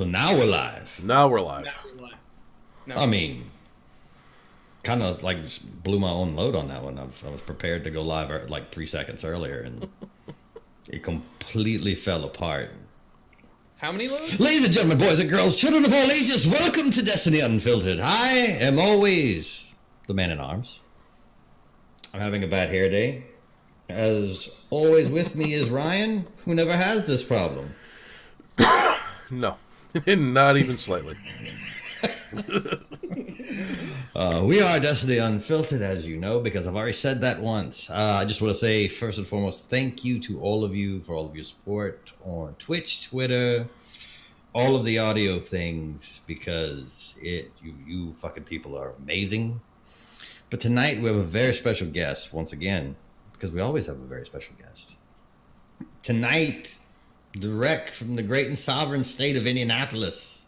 Now we're live. Now we're live. I mean, kind of like just blew my own load on that one. I was prepared to go live like 3 seconds earlier, and it completely fell apart. How many loads? Ladies and gentlemen, boys and girls, children of all ages, welcome to Destiny Unfiltered. I am always the man in arms. I'm having a bad hair day. As always with me is Ryan, who never has this problem. No. Not even slightly. We are Destiny Unfiltered, as you know, because I've already said that once. I just want to say, first and foremost, thank you to all of you for all of your support on Twitch, Twitter, all of the audio things, because you fucking people are amazing. But tonight we have a very special guest, once again, because we always have a very special guest. Tonight, direct from the great and sovereign state of Indianapolis,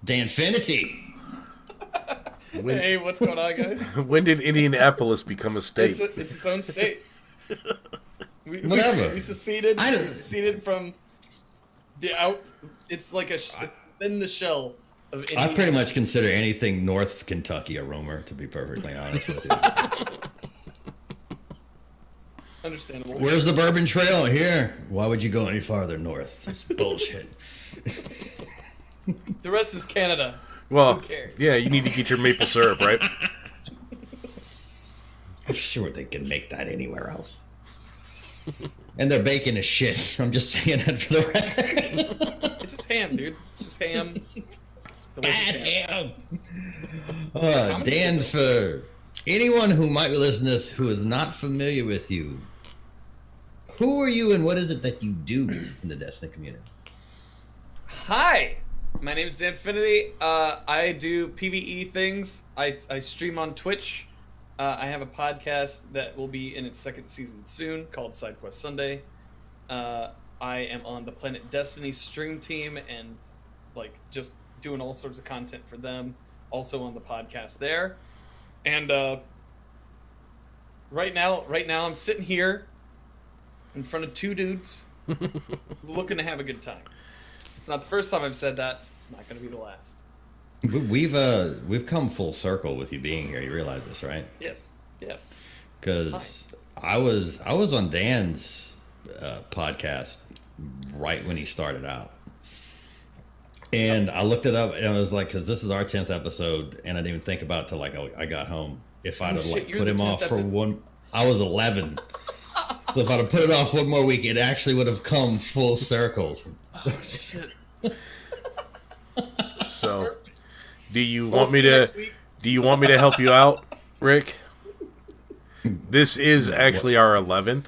Danfinity. Hey, what's going on, guys? When did Indianapolis become a state? It's its own state. Whatever. We seceded from the out. It's like it's in the shell of Indiana. I pretty much consider anything North Kentucky a rumor, to be perfectly honest with you. Understandable. Where's the Bourbon Trail? Here. Why would you go any farther north? It's bullshit. The rest is Canada. Well, Who cares? yeah, you need to get your maple syrup, right? I'm sure they can make that anywhere else. And their bacon is shit. I'm just saying that for the record. It's just ham, dude. It's just ham. Bad ham. Dan, for anyone who might be listening to this who is not familiar with you, who are you and what is it that you do in the Destiny community? Hi, my name is Danfinity. I do PvE things. I stream on Twitch. I have a podcast that will be in its second season soon called Side Quest Sunday. I am on the Planet Destiny stream team and like just doing all sorts of content for them. Also on the podcast there. And right now I'm sitting here in front of two dudes looking to have a good time. It's not the first time I've said that. It's not going to be the last. We've come full circle with you being here. You realize this, right? Yes. Because I was on Dan's podcast right when he started out, and I looked it up and I was like, because this is our 10th episode, and I didn't even think about it till like I got home. If I'd have like put him off for one, I was 11. So if I'd have put it off one more week, it actually would have come full circle. Oh, shit. So, do you want me to help you out, Rick? This is actually our 11th.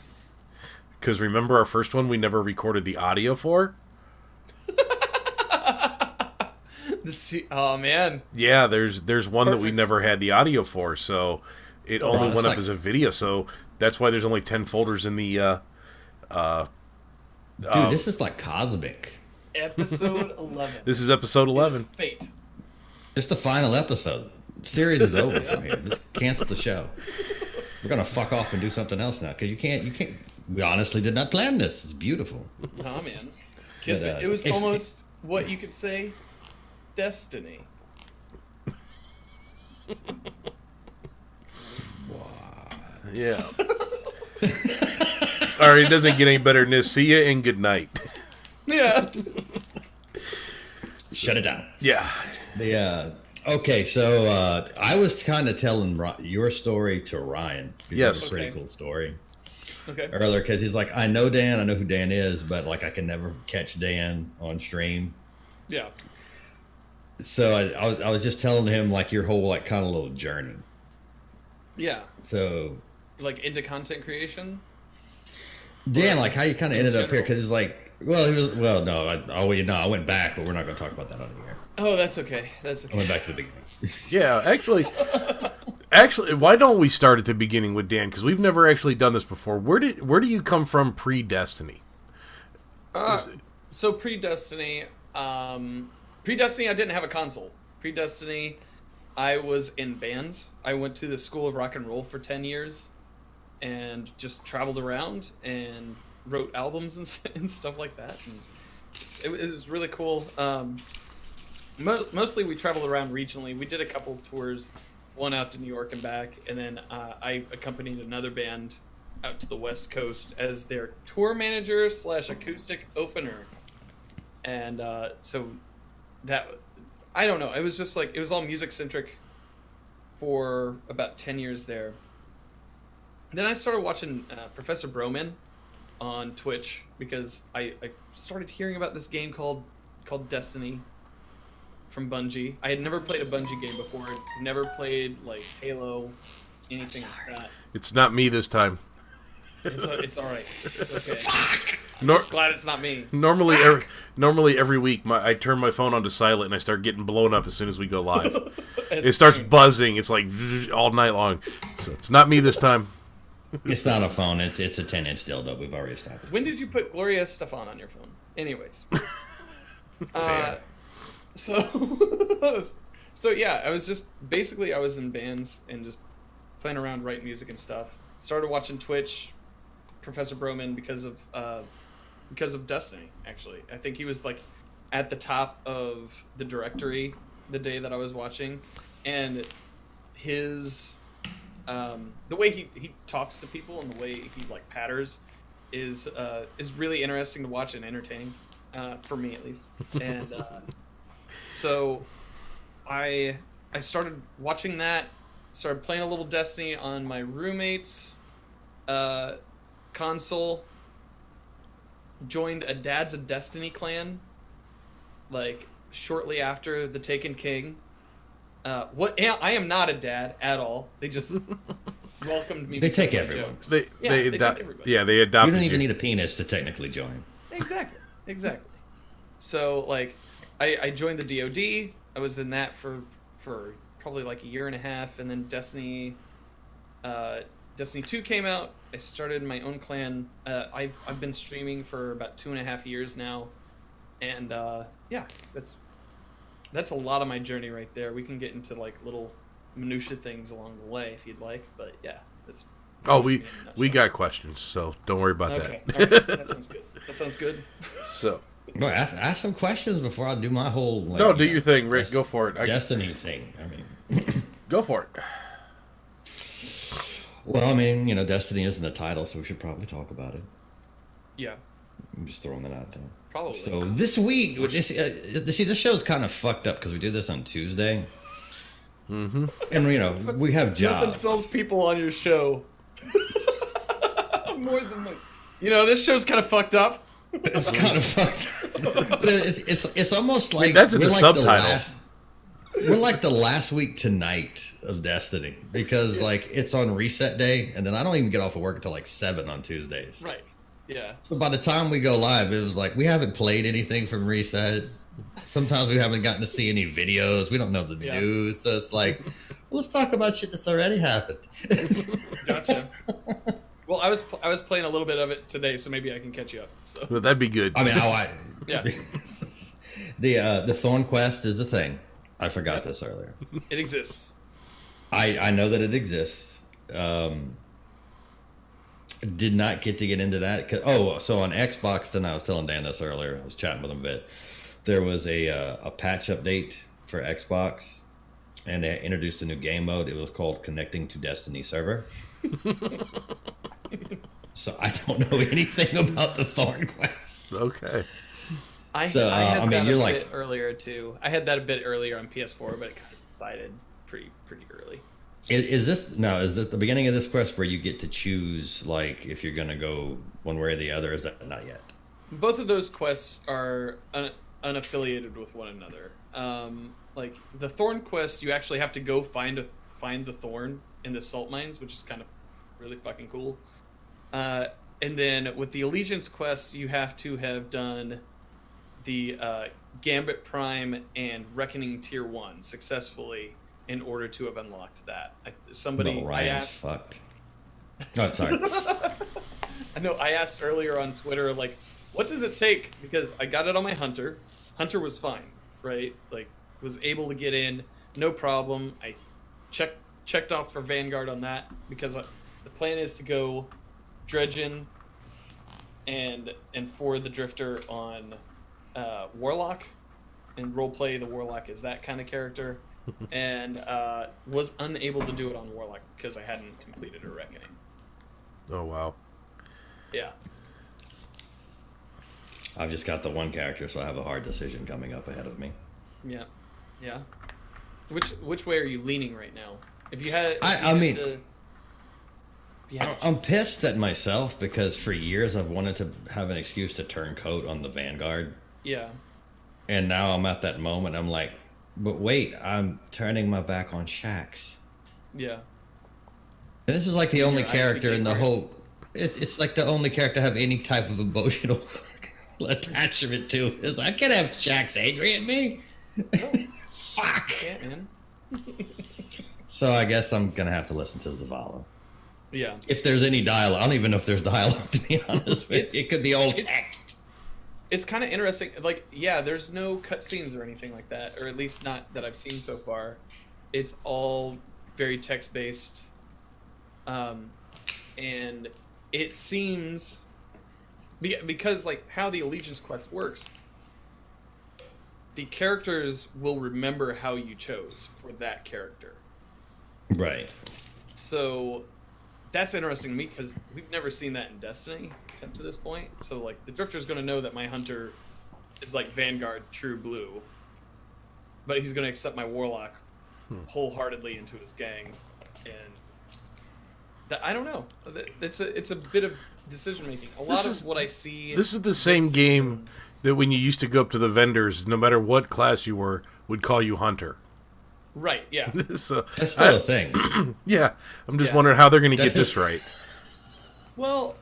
Because remember our first one we never recorded the audio for? Oh, man. Yeah, there's one that we never had the audio for, so it only went up as a video, so that's why there's only 10 folders in the Dude, this is like cosmic. Episode 11. This is episode 11. Fate. It's the final episode. The series is over from here. Just cancel the show. We're gonna fuck off and do something else now because you can't. We honestly did not plan this. It's beautiful. Nah, man. Kismet. It was almost what you could say, destiny. Yeah. All right, it doesn't get any better than this. See ya and good night. Yeah. Shut it down. Yeah. Okay, so I was kind of telling your story to Ryan. Yes. It's a pretty cool story. Okay. Earlier, because he's like, I know Dan, I know who Dan is, but like I can never catch Dan on stream. Yeah. So I was just telling him like your whole like kind of little journey. Yeah. So Like into content creation. Dan, like how you kind of ended up here, general? because it's like, I went back, but we're not going to talk about that on the air. Oh, that's okay. That's I okay. went back to the beginning. Yeah, actually, why don't we start at the beginning with Dan? Because we've never actually done this before. Where do you come from pre-Destiny? So pre-Destiny, pre-Destiny, I didn't have a console. Pre-Destiny, I was in bands. I went to the School of Rock and Roll for 10 years and just traveled around and wrote albums and stuff like that. And it was really cool. Mostly we traveled around regionally. We did a couple of tours, one out to New York and back, and then I accompanied another band out to the West Coast as their tour manager / acoustic opener. And so that, I don't know, it was just like, it was all music centric for about 10 years there. Then I started watching Professor Broman on Twitch because I started hearing about this game called Destiny from Bungie. I had never played a Bungie game before. Never played like Halo, anything like that. It's not me this time. It's all right. It's okay. Fuck! I'm just glad it's not me. Normally every week I turn my phone onto silent and I start getting blown up as soon as we go live. It starts buzzing. It's like all night long. So it's not me this time. It's not a phone. It's a 10-inch dildo. We've already established. When did you put Gloria Estefan on your phone? Anyways. So yeah, I was in bands and just playing around, writing music and stuff. Started watching Twitch, Professor Broman because of Destiny. Actually, I think he was like at the top of the directory the day that I was watching, and his the way he talks to people and the way he like patters is really interesting to watch and entertaining for me at least. And so I started watching that, started playing a little Destiny on my roommate's console, joined a Dad's a Destiny clan like shortly after the Taken King. I am not a dad at all. They just welcomed me. They take because of everyone. jokes. They take everybody. they adopted You don't even need a penis to technically join. Exactly. So like, I joined the DoD. I was in that for probably like a year and a half, and then Destiny 2 came out. I started my own clan. I've been streaming for about 2.5 years now, and yeah, that's a lot of my journey right there. We can get into like little minutia things along the way if you'd like, but yeah, that's. Oh, we got questions, so don't worry about Okay. that. All right. That sounds good. So, Bro, ask some questions before I do my whole. Like, no, do your thing, Rick. Go for it. Destiny thing. I mean, Go for it. well, I mean, Destiny isn't the title, so we should probably talk about it. Yeah, I'm just throwing that out there. probably. So this week, this show's kind of fucked up because we do this on Tuesday, and we have Nothing jobs. sells people on your show more than like, this show's kind of fucked up. It's kind of fucked up. But it's almost like That's in we're the like subtitle. We're like the last week tonight of Destiny because like it's on reset day, and then I don't even get off of work until like 7 on Tuesdays. Right. Yeah. So by the time we go live, it was like we haven't played anything from reset. Sometimes we haven't gotten to see any videos. We don't know the news, so it's like, well, let's talk about shit that's already happened. Gotcha. Well, I was playing a little bit of it today, so maybe I can catch you up. So Well, that'd be good. I mean, yeah, the Thorn Quest is a thing. I forgot this earlier. it exists. I know that it exists. Did not get to get into that. So on Xbox, then I was telling Dan this earlier. I was chatting with him a bit. There was a patch update for Xbox and they introduced a new game mode. It was called Connecting to Destiny server. So I don't know anything about the Thorn Quest. Okay. I had that you're a like bit earlier too. I had that a bit earlier on PS4, but it got decided pretty early. Is this the beginning of this quest where you get to choose like if you're gonna go one way or the other? Is that not yet? Both of those quests are unaffiliated with one another. Like the Thorn quest, you actually have to go find the Thorn in the salt mines, which is kind of really fucking cool. And then with the Allegiance quest, you have to have done the Gambit Prime and Reckoning Tier 1 successfully in order to have unlocked that. I asked... fucked. Oh, sorry. I know, I asked earlier on Twitter, like, what does it take? Because I got it on my Hunter. Hunter was fine, right? Like, was able to get in, no problem. I checked off for Vanguard on that, because the plan is to go Dredgen and for the Drifter on Warlock, and roleplay the Warlock as that kind of character, and was unable to do it on Warlock because I hadn't completed a Reckoning. Oh, wow. Yeah. I've just got the one character, so I have a hard decision coming up ahead of me. Yeah. Yeah. Which way are you leaning right now? If you had... I'm pissed at myself because for years I've wanted to have an excuse to turn coat on the Vanguard. Yeah. And now I'm at that moment, I'm like, but wait, I'm turning my back on Shax. Yeah. And this is like the only character in the worse. whole... It's like the only character I have any type of emotional attachment to. Is I can't have Shax angry at me. No. Fuck. Can't, man. So I guess I'm going to have to listen to Zavala. Yeah. If there's any dialogue. I don't even know if there's dialogue, to be honest with you. It could be all text. It's kind of interesting. Like, yeah, there's no cutscenes or anything like that, or at least not that I've seen so far. It's all very text-based. And it seems... Because, like, how the Allegiance quest works, the characters will remember how you chose for that character. Right. So... that's interesting to me because we've never seen that in Destiny up to this point. So, like, the Drifter's going to know that my Hunter is, like, Vanguard True Blue. But he's going to accept my Warlock wholeheartedly into his gang. And I don't know. It's a bit of decision-making. A lot of what I see... This is the same game that when you used to go up to the vendors, no matter what class you were, would call you Hunter. Right, yeah. So, that's still a thing. Yeah, I'm just wondering how they're going to get this right. Well,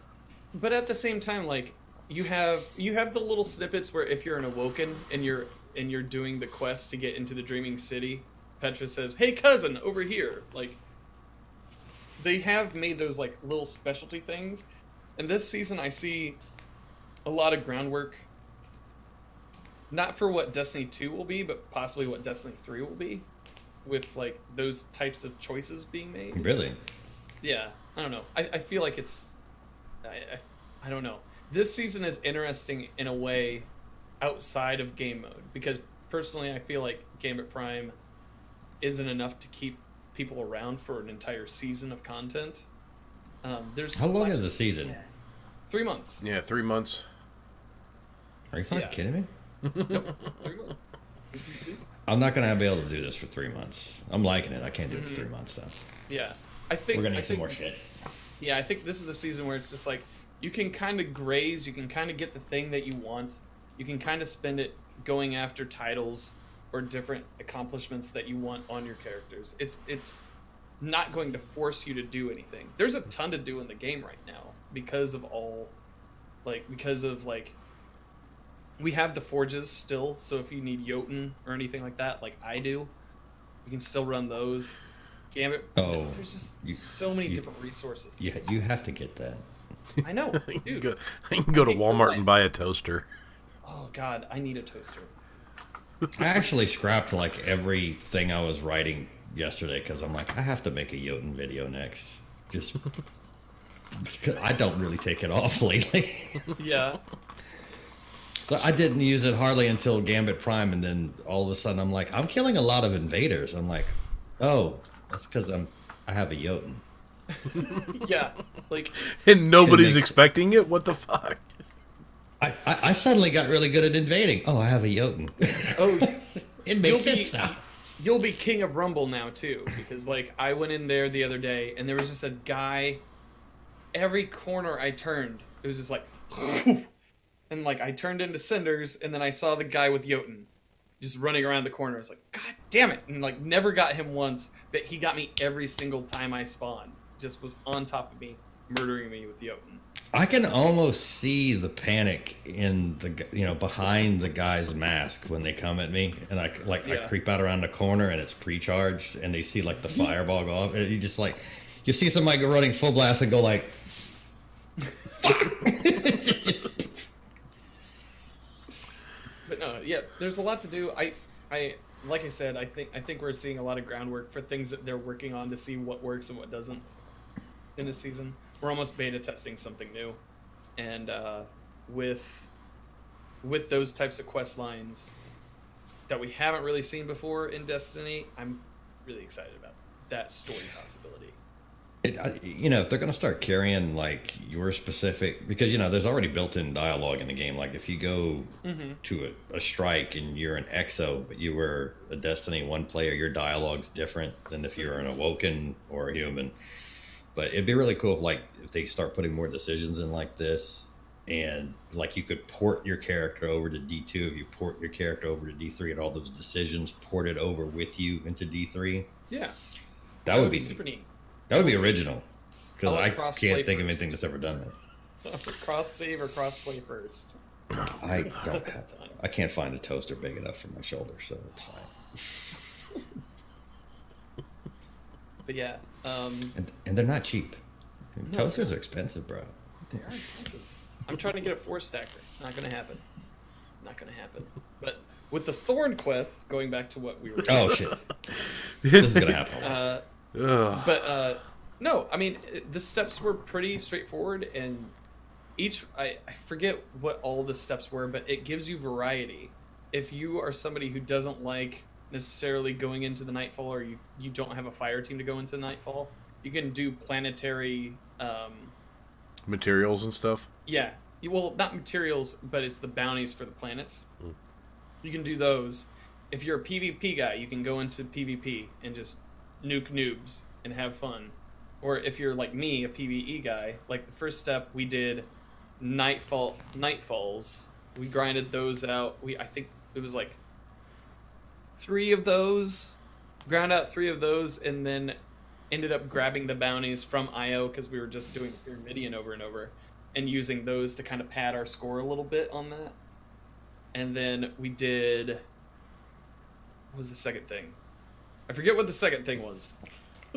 but at the same time, like, you have the little snippets where if you're an Awoken and you're doing the quest to get into the Dreaming City, Petra says, "Hey, cousin, over here." Like, they have made those, like, little specialty things. And this season, I see a lot of groundwork, not for what Destiny 2 will be, but possibly what Destiny 3 will be, with, like, those types of choices being made. Really? Yeah, I don't know. I feel like it's... I don't know. This season is interesting in a way outside of game mode, because personally I feel like Gambit Prime isn't enough to keep people around for an entire season of content. There's How long is the season? 3 months. Yeah, 3 months. Are you fucking kidding me? Nope, 3 months. I'm not going to be able to do this for 3 months. I'm liking it. I can't do it for 3 months, though. Yeah. I think we're going to need some more shit. Yeah, I think this is the season where it's just like, you can kind of graze, you can kind of get the thing that you want, you can kind of spend it going after titles or different accomplishments that you want on your characters. It's not going to force you to do anything. There's a ton to do in the game right now because of we have the forges still, so if you need Jotun or anything like that, like I do, you can still run those. Gambit. Oh, there's just so many different resources. You have to get that. I know, dude. I can go to Walmart and buy a toaster. Oh God, I need a toaster. I actually scrapped like everything I was writing yesterday because I'm like, I have to make a Jotun video next. Just because I don't really take it off lately. Yeah. So I didn't use it hardly until Gambit Prime, and then all of a sudden I'm like, I'm killing a lot of invaders. I'm like, Oh, that's because I have a Jotun. Yeah, like And nobody's makes- expecting it? What the fuck? I suddenly got really good at invading. Oh, I have a Jotun. oh, It makes sense now. you'll be king of Rumble now too, because like I went in there the other day and there was just a guy. Every corner I turned, it was just like, and like I turned into cinders, and then I saw the guy with Jotun just running around the corner. I was like, God damn it! And like never got him once, but he got me every single time I spawned. Just was on top of me, murdering me with Jotun. I can almost see the panic in behind the guy's mask when they come at me, and I creep out around the corner and it's pre-charged, and they see like the fireball go off, and you just like you see somebody go running full blast and go like, fuck. But no, yeah, there's a lot to do. I like I said, I think we're seeing a lot of groundwork for things that they're working on to see what works and what doesn't in this season. We're almost beta testing something new, and with those types of quest lines that we haven't really seen before in Destiny, I'm really excited about that story possibility. If they're going to start carrying like your specific, because there's already built-in dialogue in the game. Like if you go to a strike and you're an exo, but you were a Destiny 1 player, your dialogue's different than if you're an Awoken or a human. But it'd be really cool if they start putting more decisions in like this, and like you could port your character over to D2 if you port your character over to D3, and all those decisions ported over with you into D3. Yeah, that would be super neat. That would be original, because I cross-play can't think of first. anything that's ever done that. Cross save or cross play first. I don't have. I can't find a toaster big enough for my shoulder, so it's fine. But yeah, And they're not cheap. Toasters are expensive, bro. they are expensive. I'm trying to get a 4-stacker. Not gonna happen. Not gonna happen. But with the Thorn quest, going back to what we were. Oh shit! This is gonna happen. No, I mean the steps were pretty straightforward, and I forget what all the steps were, but it gives you variety. If you are somebody who doesn't like necessarily going into the Nightfall, or you don't have a fire team to go into Nightfall, you can do planetary materials and stuff. Yeah, well, not materials, but it's the bounties for the planets. You can do those. If you're a PvP guy, you can go into PvP and just nuke noobs and have fun. Or if you're like me, a PvE guy, like the first step we did Nightfalls. We grinded those out. I think it was like 3 of those, ground out 3 of those, and then ended up grabbing the bounties from IO because we were just doing Pyramidion over and over, and using those to kind of pad our score a little bit on that. And then we did, what was the second thing? I forget what the second thing was.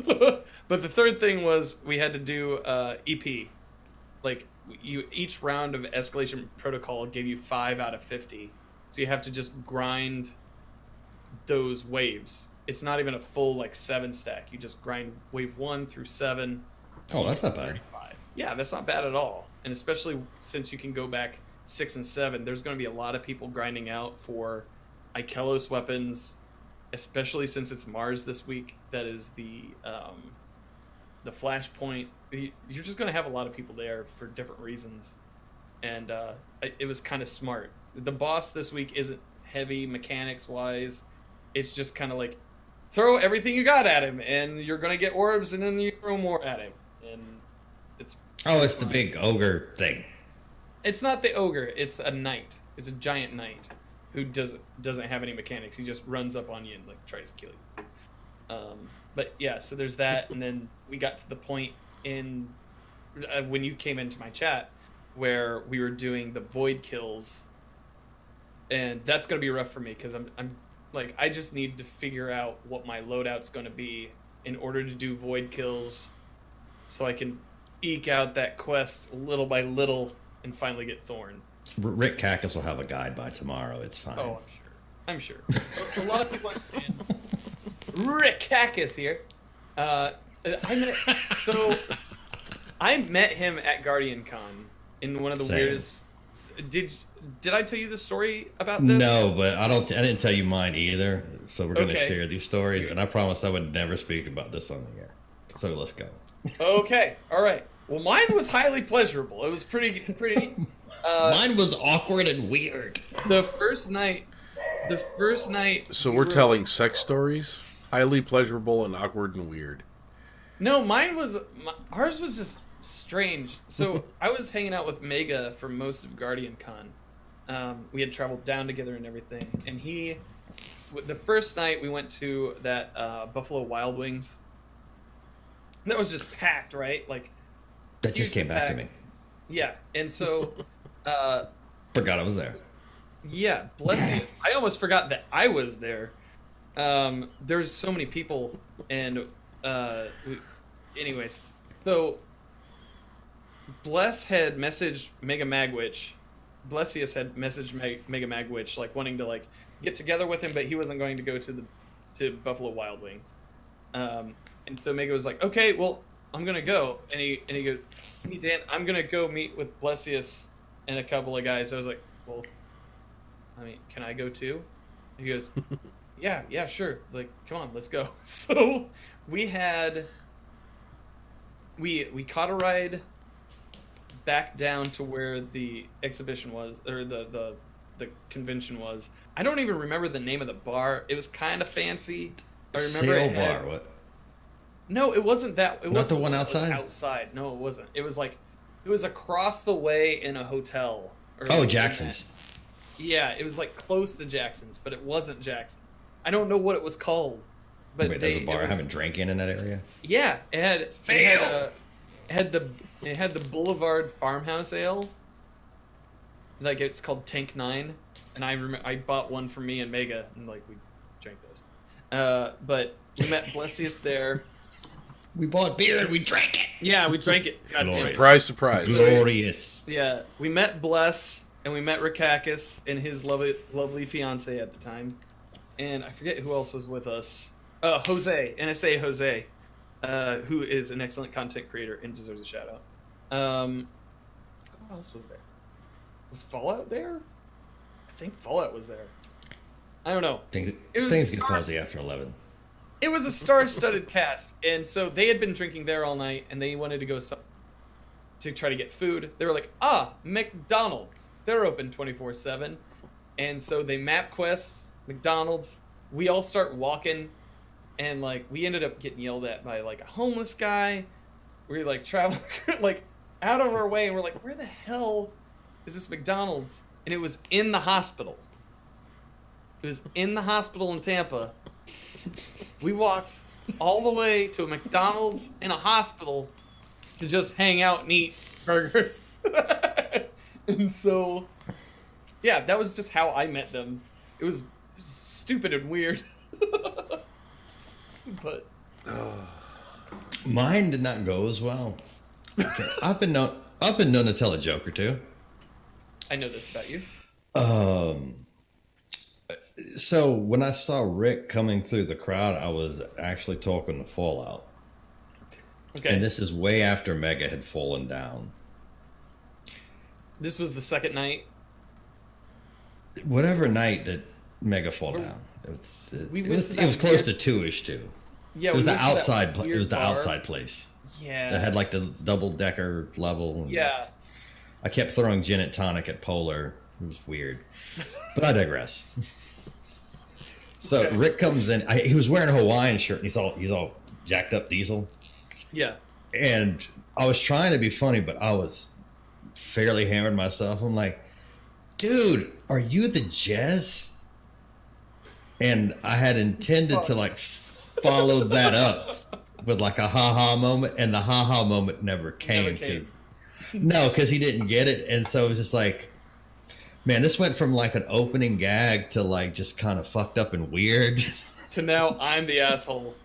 But the third thing was we had to do EP. Like each round of Escalation Protocol gave you 5 out of 50. So you have to just grind those waves. It's not even a full like 7 stack. You just grind wave 1 through 7. Oh, that's not bad. 35. Yeah, that's not bad at all. And especially since you can go back 6 and 7, there's going to be a lot of people grinding out for Ikelos weapons, especially since it's Mars this week. That is the flashpoint. You're just going to have a lot of people there for different reasons, and it was kind of smart. The boss this week isn't heavy mechanics wise. It's just kind of like throw everything you got at him, and you're going to get orbs, and then you throw more at him, and it's it's the big ogre thing. It's not the ogre. It's a knight. It's a giant knight who doesn't have any mechanics. He just runs up on you and like tries to kill you. But yeah, so there's that, and then we got to the point in when you came into my chat where we were doing the void kills, and that's gonna be rough for me because I'm like I just need to figure out what my loadout's gonna be in order to do void kills, so I can eke out that quest little by little and finally get Thorn. Rick Cactus will have a guide by tomorrow. It's fine. Oh, I'm sure. A lot of people understand. Rick Cactus here. I met him at Guardian Con in one of the Same. weirdest. did I tell you the story about this? No, but I didn't tell you mine either. So we're gonna Okay. share these stories, and I promised I would never speak about this on the air. So let's go. Okay, all right. Well, mine was highly pleasurable. It was pretty. Mine was awkward and weird. The first night. So we're telling sex stories, highly pleasurable and awkward and weird. No, ours was just strange. So I was hanging out with Mega for most of Guardian Con. We had traveled down together and everything, and the first night we went to that Buffalo Wild Wings. That was just packed, right? Like That just came back to me. Yeah, and so Forgot I was there. yeah, bless you. I almost forgot that I was there. There's so many people, and anyways, so Bless had messaged Mega Magwitch. Blessius had messaged Mega Magwitch, like wanting to like get together with him, but he wasn't going to go to Buffalo Wild Wings. And so Mega was like, "Okay, well, I'm gonna go," and he goes, "Hey Dan, I'm gonna go meet with Blessius and a couple of guys." I was like, "Well, I mean, can I go too?" He goes, "Yeah, sure. Like, come on, let's go." So we caught a ride back down to where the exhibition was, or the convention was. I don't even remember the name of the bar. It was kind of fancy. I remember Sail it had, bar. What? No, it wasn't that. It Not wasn't the one that was outside? Outside. No, it wasn't. It was like it was across the way in a hotel. Or Oh, like Jackson's. Yeah, it was like close to Jackson's, but it wasn't Jackson. I don't know what it was called. But Wait, there's a bar it was- having drinking in that area? Yeah, it Fail! had the Boulevard Farmhouse Ale. Like it's called Tank 9, and I bought one for me and Mega, and like we drank those. But we met Blessius there. We bought beer and we drank it. Yeah, we drank it. God, Glorious. right. Surprise, surprise. Glorious. Yeah, we met Bless, and we met Rikakis and his lovely fiance at the time, and I forget who else was with us. Jose, NSA Jose, who is an excellent content creator and deserves a shout out. Who else was there? Was Fallout there? I think Fallout was there. I don't know. Things It was get stars- fuzzy after 11. It was a star-studded cast, and so they had been drinking there all night, and they wanted to go to try to get food. They were like, McDonald's. They're open 24/7. And so they map quest McDonald's. We all start walking, and like we ended up getting yelled at by like a homeless guy. We like traveling like out of our way, and we're like, where the hell is this McDonald's? And it was in the hospital. It was in the hospital in Tampa. We walked all the way to a McDonald's in a hospital to just hang out and eat burgers. And so, yeah, that was just how I met them. It was stupid and weird. But Mine did not go as well. Okay. I've been known to tell a joke or two. I know this about you. So when I saw Rick coming through the crowd, I was actually talking to Fallout. Okay. And this is way after Mega had fallen down. This was the second night. Whatever night that Mega fall down. We It went was, to it that was close weird- to 2-ish too. Yeah, It was we the went to that outside. It weird was the bar. outside place Yeah. that had like the double decker level. Yeah. I kept throwing gin and tonic at Polar. It was weird, but I digress. So Okay. Rick comes in. He was wearing a Hawaiian shirt, and he's all jacked up diesel. Yeah. And I was trying to be funny, but I was fairly hammered myself. I'm like, dude, are you the Jez? And I had intended to like follow that up with like a ha-ha moment, and the ha-ha moment never came. Because he didn't get it. And so it was just like, man, this went from like an opening gag to like just kind of fucked up and weird. To now I'm the asshole.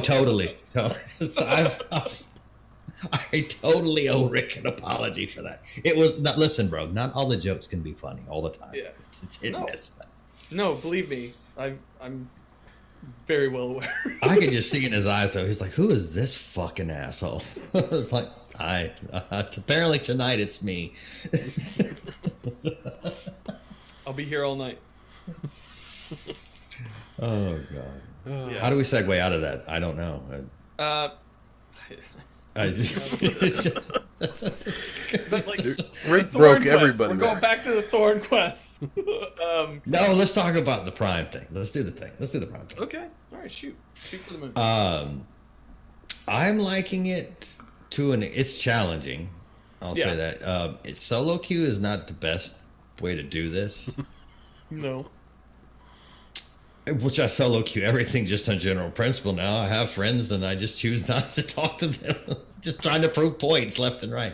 Totally. So I totally owe Rick an apology for that. It was not. Listen, bro. Not all the jokes can be funny all the time. Yeah. It's hit and miss. But No, believe me, I'm very well aware. I could just see in his eyes though. He's like, "Who is this fucking asshole?" It's like, apparently tonight it's me. be here all night. Oh god. Yeah. How do we segue out of that? I don't know. I just, it's just But like, Rick Thorn broke Quest. everybody. We're going back to the Thorn Quest. no. Let's talk about the Prime thing. Let's do the thing. Let's do the Prime thing. Okay. All right. Shoot for the moon. I'm liking it to an. It's challenging. I'll say that. Solo queue is not the best way to do this. No. Which I solo queue everything just on general principle now. I have friends and I just choose not to talk to them. Just trying to prove points left and right.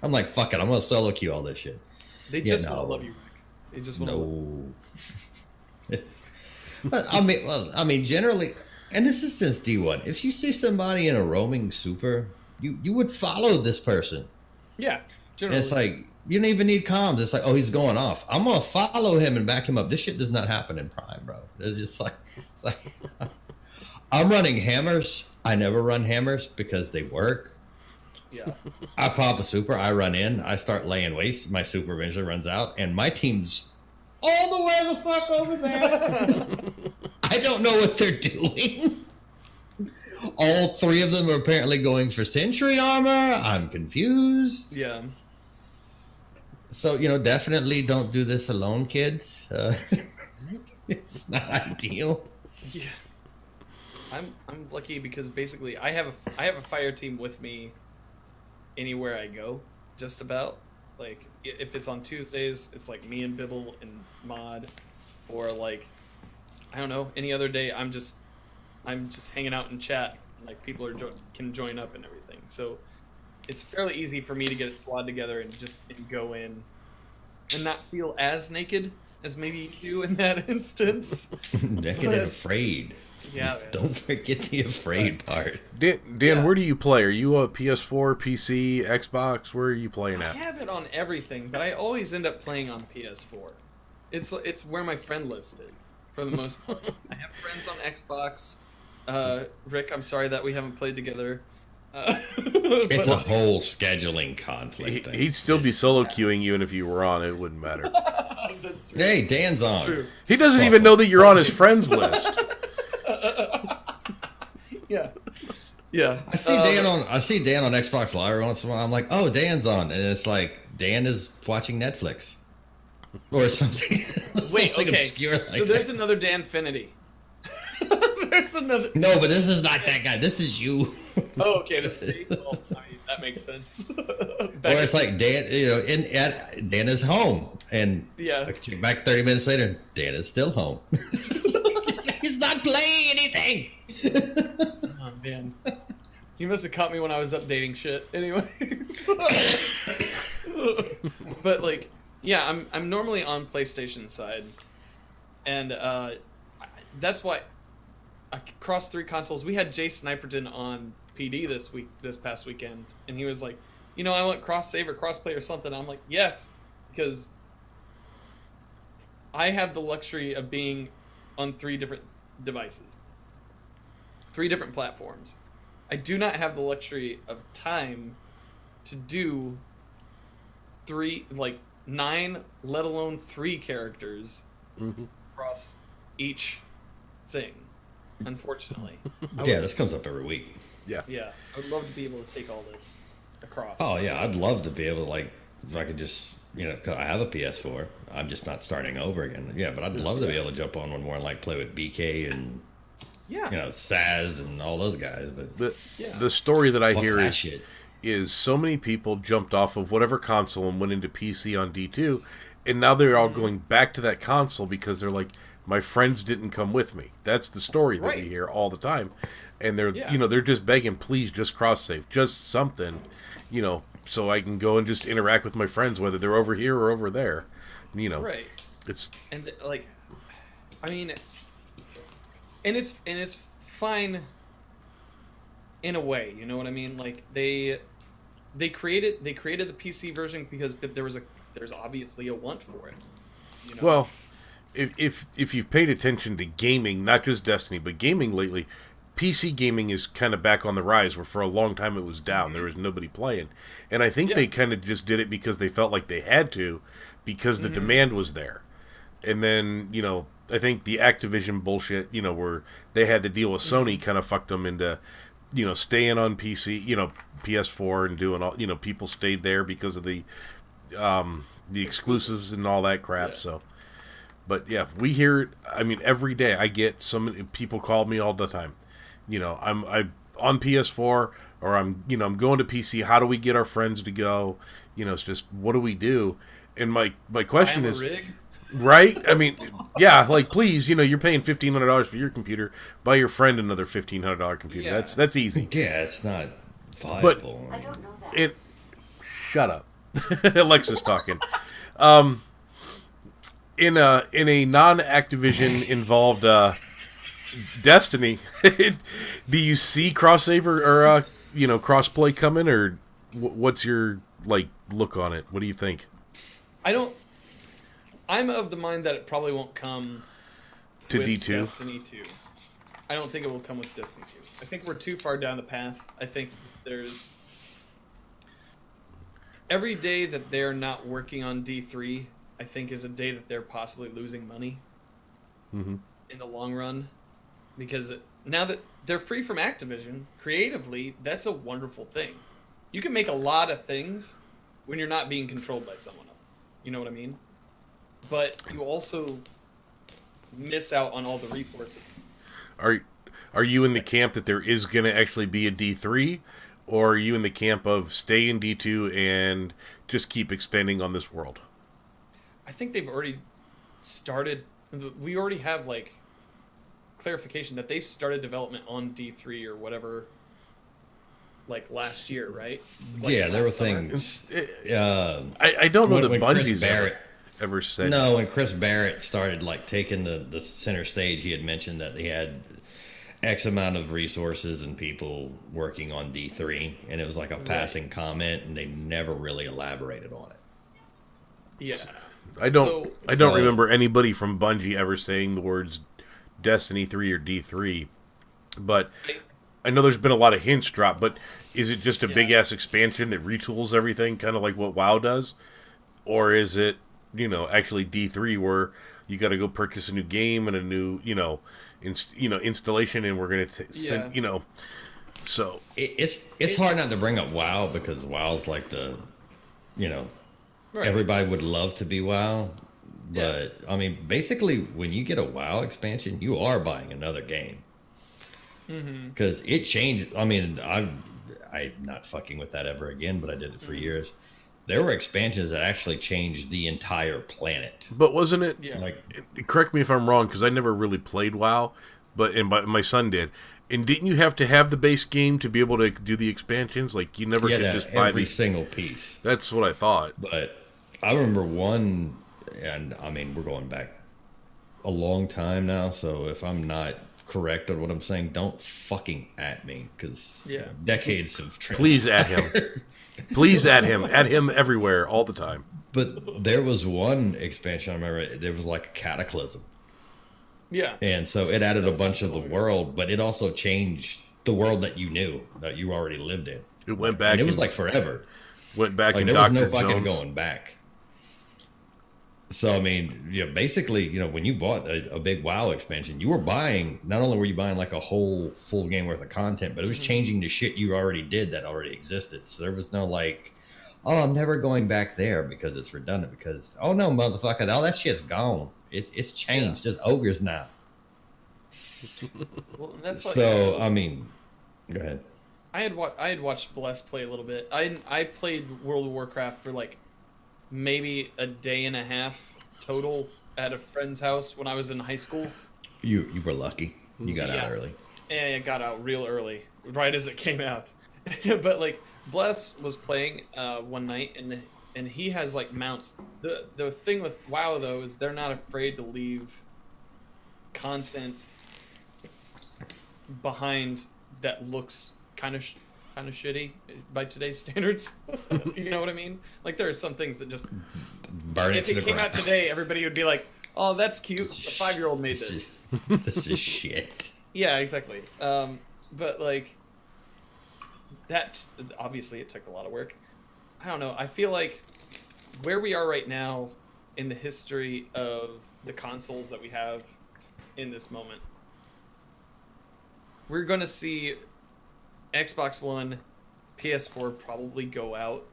I'm like, fuck it, I'm gonna solo queue all this shit. They just want to love you, Rick. They just want to love you. But I mean, generally, and this is since D1. If you see somebody in a roaming super, you would follow this person. Yeah, And generally. it's like, you don't even need comms. It's like, oh, he's going off. I'm gonna follow him and back him up. This shit does not happen in Prime, bro. It's just like, it's like, I'm running hammers. I never run hammers because they work. Yeah. I pop a super. I run in. I start laying waste. My super eventually runs out, and my team's all the way the fuck over there. I don't know what they're doing. All three of them are apparently going for sentry armor. I'm confused. Yeah. So, definitely don't do this alone, kids. It's not ideal. Yeah. I'm lucky because basically I have a fire team with me anywhere I go, just about. Like if it's on Tuesdays, it's like me and Bibble and Mod, or like I don't know, any other day I'm just hanging out in chat. Like people can join up and everything. So it's fairly easy for me to get a squad together and go in and not feel as naked as maybe you do in that instance. Naked and afraid. Yeah. Don't forget the afraid part. Dan, where do you play? Are you a PS4, PC, Xbox? Where are you playing I at? have it on everything, but I always end up playing on PS4. It's where my friend list is for the most part. I have friends on Xbox. Rick, I'm sorry that we haven't played together. It's a whole scheduling conflict thing. He'd still be solo queuing you, and if you were on, it wouldn't matter. That's true. Hey, Dan's That's on. true. He doesn't even know that you're on his friends list. Yeah. Yeah. I see Dan on Xbox Live every once in a while. I'm like, oh, Dan's on, and it's like Dan is watching Netflix or something. Wait, something okay. obscure like So there's that. another Danfinity. There's another. No, but this is not that guy. This is you. Oh, okay. This is well, I mean, that makes sense. Or it's like Dan, Dan is home, and Yeah. I check back 30 minutes later, Dan is still home. He's not playing anything. Oh man, you must have caught me when I was updating shit. Anyways, but like, yeah, I'm normally on PlayStation side, and that's why I crossed 3 consoles. We had Jay Sniperton on PD this past weekend, and he was like, I want cross save or crossplay or something. I'm like, yes, because I have the luxury of being on 3 different devices. 3 different platforms. I do not have the luxury of time to do 9, let alone 3 characters across each thing, unfortunately. This comes up every week. Yeah. Yeah, I would love to be able to take all this across. Oh yeah, I'd love to be able to, if I could just, 'cause I have a PS4. I'm just not starting over again. Yeah, but I'd love to be able to jump on one more and play with BK and Saz and all those guys. But the story that I fuck hear that shit. is so many people jumped off of whatever console and went into PC on D2, and now they're all going back to that console because they're like, my friends didn't come with me. That's the story that we hear all the time. And they're they're just begging, please just cross save, just something, so I can go and just interact with my friends, whether they're over here or over there. Right. It's it's fine in a way, you know what I mean? Like they created the PC version because there's obviously a want for it. Well, if you've paid attention to gaming, not just Destiny, but gaming lately, PC gaming is kind of back on the rise, where for a long time it was down. There was nobody playing. And I think they kind of just did it because they felt like they had to, because the demand was there. and then I think the Activision bullshit, where they had to deal with Sony, kind of fucked them into staying on PC, PS4, and doing all, people stayed there because of the exclusives and all that crap. Yeah. So, but yeah, we hear it. I mean, every day I get some people call me all the time. I'm on PS4, or I'm going to PC. How do we get our friends to go? It's just, what do we do? And my question is, rig? right? I mean, yeah, like, please, you're paying $1,500 for your computer. Buy your friend another $1,500 computer. Yeah. That's easy. Yeah, it's not viable. I don't know that. Shut up. Alexa's talking. In a non-Activision involved Destiny, do you see crossover or crossplay coming, or what's your look on it? What do you think? I'm of the mind that it probably won't come To with D2? Destiny 2. I don't think it will come with Destiny 2. I think we're too far down the path. I think there's... Every day that they're not working on D3, I think is a day that they're possibly losing money in the long run. Because now that they're free from Activision, creatively, that's a wonderful thing. You can make a lot of things when you're not being controlled by someone else. You know what I mean? But you also miss out on all the resources. Are you in the camp that there is going to actually be a D3, or are you in the camp of stay in D2 and just keep expanding on this world? I think they've already started. We already have clarification that they've started development on D3 or whatever, last year, right? Yeah, there were summer. things. I don't know that Chris Bungie's Barrett ever said. No, when Chris Barrett started taking the center stage, he had mentioned that he had X amount of resources and people working on D3, and it was like a passing comment, and they never really elaborated on it. Yeah. I don't remember anybody from Bungie ever saying the words Destiny 3 or D3, but I know there's been a lot of hints dropped, but is it just a big-ass expansion that retools everything, kind of like what WoW does? Or is it, actually D3 where you got to go purchase a new game and a new, installation, and we're going to send, so... It's hard not to bring up WoW, because WoW's like the, Right. everybody would love to be WoW, but, I mean, basically, when you get a WoW expansion, you are buying another game. Because it changed. I mean, I'm not fucking with that ever again, but I did it for years. There were expansions that actually changed the entire planet. But wasn't it? Yeah. Correct me if I'm wrong, because I never really played WoW, but my son did. And didn't you have to have the base game to be able to do the expansions? You never could just buy every the single piece. That's what I thought. But I remember one, and I mean, we're going back a long time now, so if I'm not correct on what I'm saying, don't fucking at me, because decades of Please at him. Please at him. At him everywhere, all the time. But there was one expansion, I remember, there was like a cataclysm. Yeah. And so it added a bunch of the world, but it also changed the world that you knew, that you already lived in. It went back. And it was forever. Went back in there was Dr. no fucking Jones. going back. So, I mean, basically, when you bought a big WoW expansion, you were buying, not only were you buying a whole full game worth of content, but it was changing the shit you already did that already existed. So there was no oh, I'm never going back there because it's redundant, because, oh no, motherfucker, all that shit's gone. It's changed. There's ogres now. Well, that's So, I mean, go ahead. I had watched Bless play a little bit. I played World of Warcraft for maybe a day and a half total at a friend's house when I was in high school. You were lucky. You got out early. And it got out real early, right as it came out. But Bless was playing one night, and he has mounts. The thing with WoW though is they're not afraid to leave content behind that looks kind of shitty by today's standards. You know what I mean? There are some things that just burn it if to the it came ground. out today, everybody would be like, "Oh, that's cute. A 5-year-old made this." This is shit. Yeah, exactly. But that obviously it took a lot of work. I don't know. I feel like where we are right now, in the history of the consoles that we have in this moment. We're going to see Xbox One, PS4 probably go out,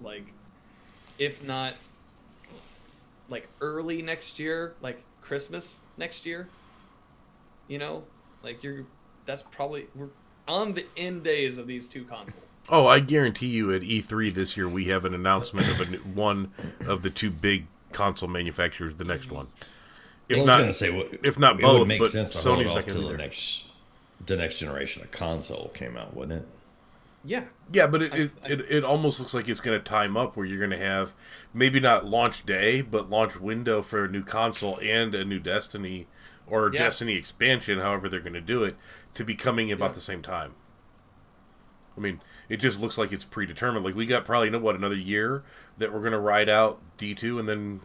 like, if not, like, early next year, like, Christmas next year. You know? Like, that's probably... We're on the end days of these two consoles. Oh, I guarantee you at E3 this year we have an announcement of one of the two big console manufacturers, the next one. If not both, would make but sense to Sony's hold not off going to till be there. The next generation of console came out, wouldn't it? Yeah. Yeah, but it almost looks like it's going to time up where you're going to have maybe not launch day, but launch window for a new console and a new Destiny or Destiny expansion, however they're going to do it, to be coming about the same time. I mean, it just looks like it's predetermined. Like, we got probably, another year that we're going to ride out D2, and then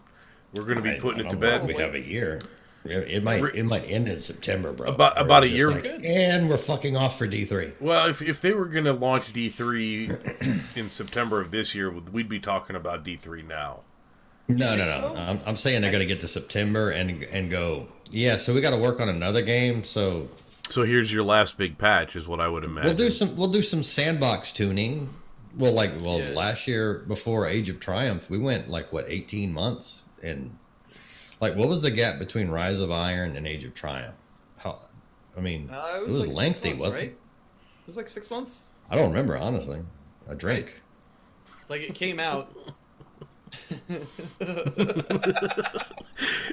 we're going to be putting it to bed. We have a year. It might end in September, bro. About a year. And we're fucking off for D3. Well, if they were going to launch D3 in September of this year, we'd be talking about D3 now. No. I'm saying they're going to get to September and go, yeah, so we got to work on another game, so here's your last big patch, is what I would imagine. We'll do some sandbox tuning. Last year before Age of Triumph, we went 18 months, and what was the gap between Rise of Iron and Age of Triumph? It was lengthy, wasn't it? It was like 6 months. I don't remember, honestly. I drank. Like, it came out.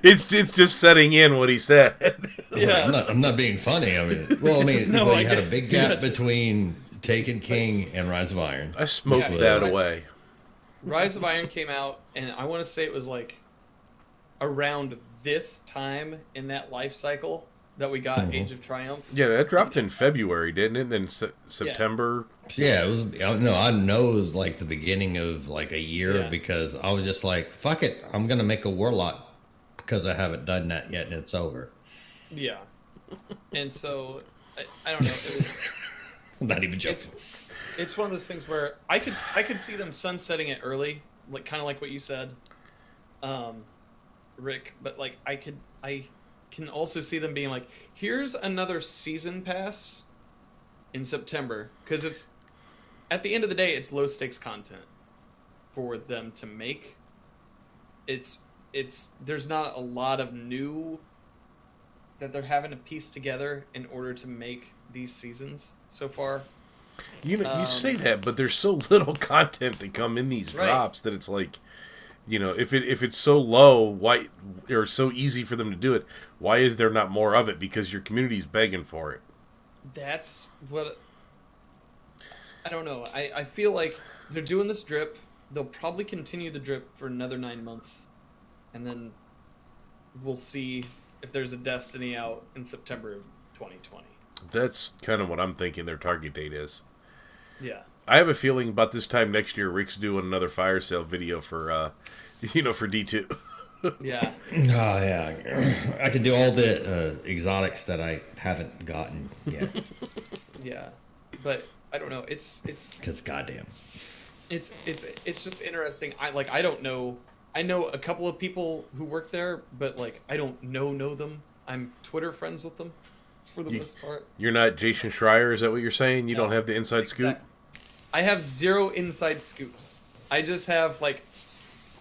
It's just setting in what he said. Yeah, I'm not being funny. You had a big gap between Taken King and Rise of Iron. I smoked that away. Rise of Iron came out, and I want to say it was like around this time in that life cycle that we got Age of Triumph. Yeah, that dropped in February, didn't it? Then September. Yeah, it was. No, I know it was like the beginning of like a year because I was just like, "Fuck it, I'm gonna make a Warlock because I haven't done that yet, and it's over." Yeah, and so I don't know. I'm not even joking. It's one of those things where I could see them sunsetting it early, like kind of like what you said, Rick. But like I can also see them being like, here's another season pass in September, because it's at the end of the day, it's low stakes content for them to make. It's there's not a lot of new that they're having to piece together in order to make these seasons so far. You say that, but there's so little content that come in these drops that it's like, if it's so low, why, or so easy for them to do it, why is there not more of it? Because your community's begging for it. That's what I don't know. I feel like they're doing this drip. They'll probably continue the drip for another 9 months, and then we'll see if there's a Destiny out in September of 2020. That's kind of what I'm thinking their target date is. Yeah. I have a feeling about this time next year, Rick's doing another fire sale video for, for D2. Yeah. Oh, yeah. I can do all the exotics that I haven't gotten yet. Yeah. But I don't know. It's because goddamn. It's just interesting. I don't know. I know a couple of people who work there, but like I don't know them. I'm Twitter friends with them for the most part. You're not Jason Schreier, is that what you're saying? You don't have the inside scoop? I have zero inside scoops. I just have like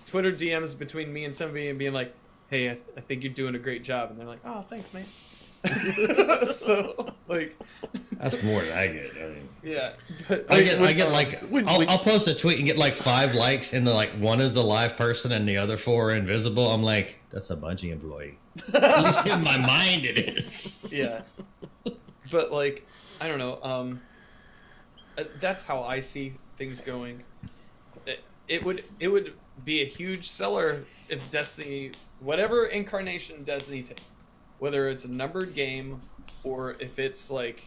Twitter DMs between me and somebody and being like, "Hey, I think you're doing a great job," and they're like, "Oh, thanks, man." So like, that's more than I get. Yeah, but I get like I'll post a tweet and get like 5 likes, and like one is a live person and the other 4 are invisible. I'm like, that's a Bungie employee. At least in my mind, it is. Yeah, but like, I don't know. That's how I see things going. It would be a huge seller if Destiny, whatever incarnation Destiny takes, whether it's a numbered game or if it's like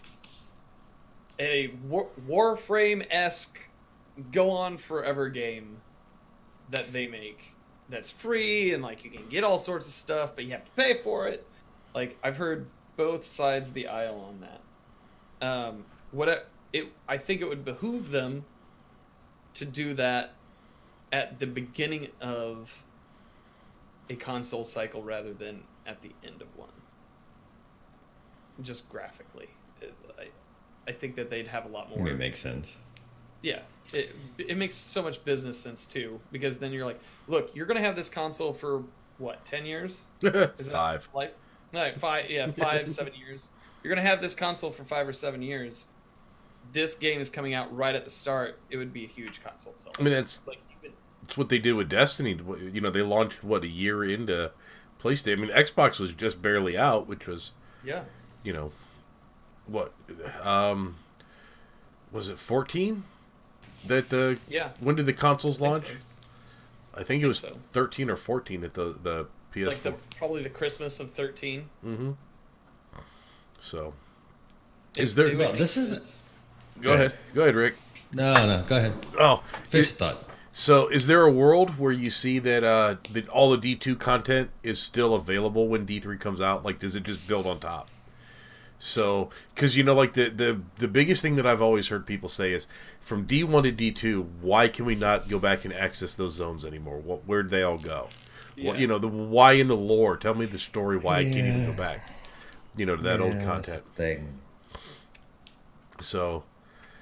a Warframe-esque go on forever game that they make that's free and like you can get all sorts of stuff but you have to pay for it. Like, I've heard both sides of the aisle on that. I think it would behoove them to do that at the beginning of a console cycle rather than at the end of one. Just graphically, I think that they'd have a lot more. It makes sense. Yeah, it makes so much business sense too, because then you're like, look, you're gonna have this console for what, 10 years? Is 5. Like, no, 5. Yeah, 5, 7 years. You're gonna have this console for 5 or 7 years. This game is coming out right at the start. It would be a huge console seller. I mean, that's what they did with Destiny. You know, they launched a year into PlayStation. I mean, Xbox was just barely out, which was you know, what was it 14? When did the consoles launch? I think it was 13 or 14 that the PS4. Like probably the Christmas of 13. Mm-hmm. So, is there? Well, this is. Go ahead, Rick. No, go ahead. Oh, Finish thought. So, is there a world where you see that all the D2 content is still available when D3 comes out? Like, does it just build on top? So, because like the biggest thing that I've always heard people say is, from D1 to D2, why can we not go back and access those zones anymore? Where'd they all go? Yeah. The why in the lore. Tell me the story why I can't even go back. To that old content thing. So,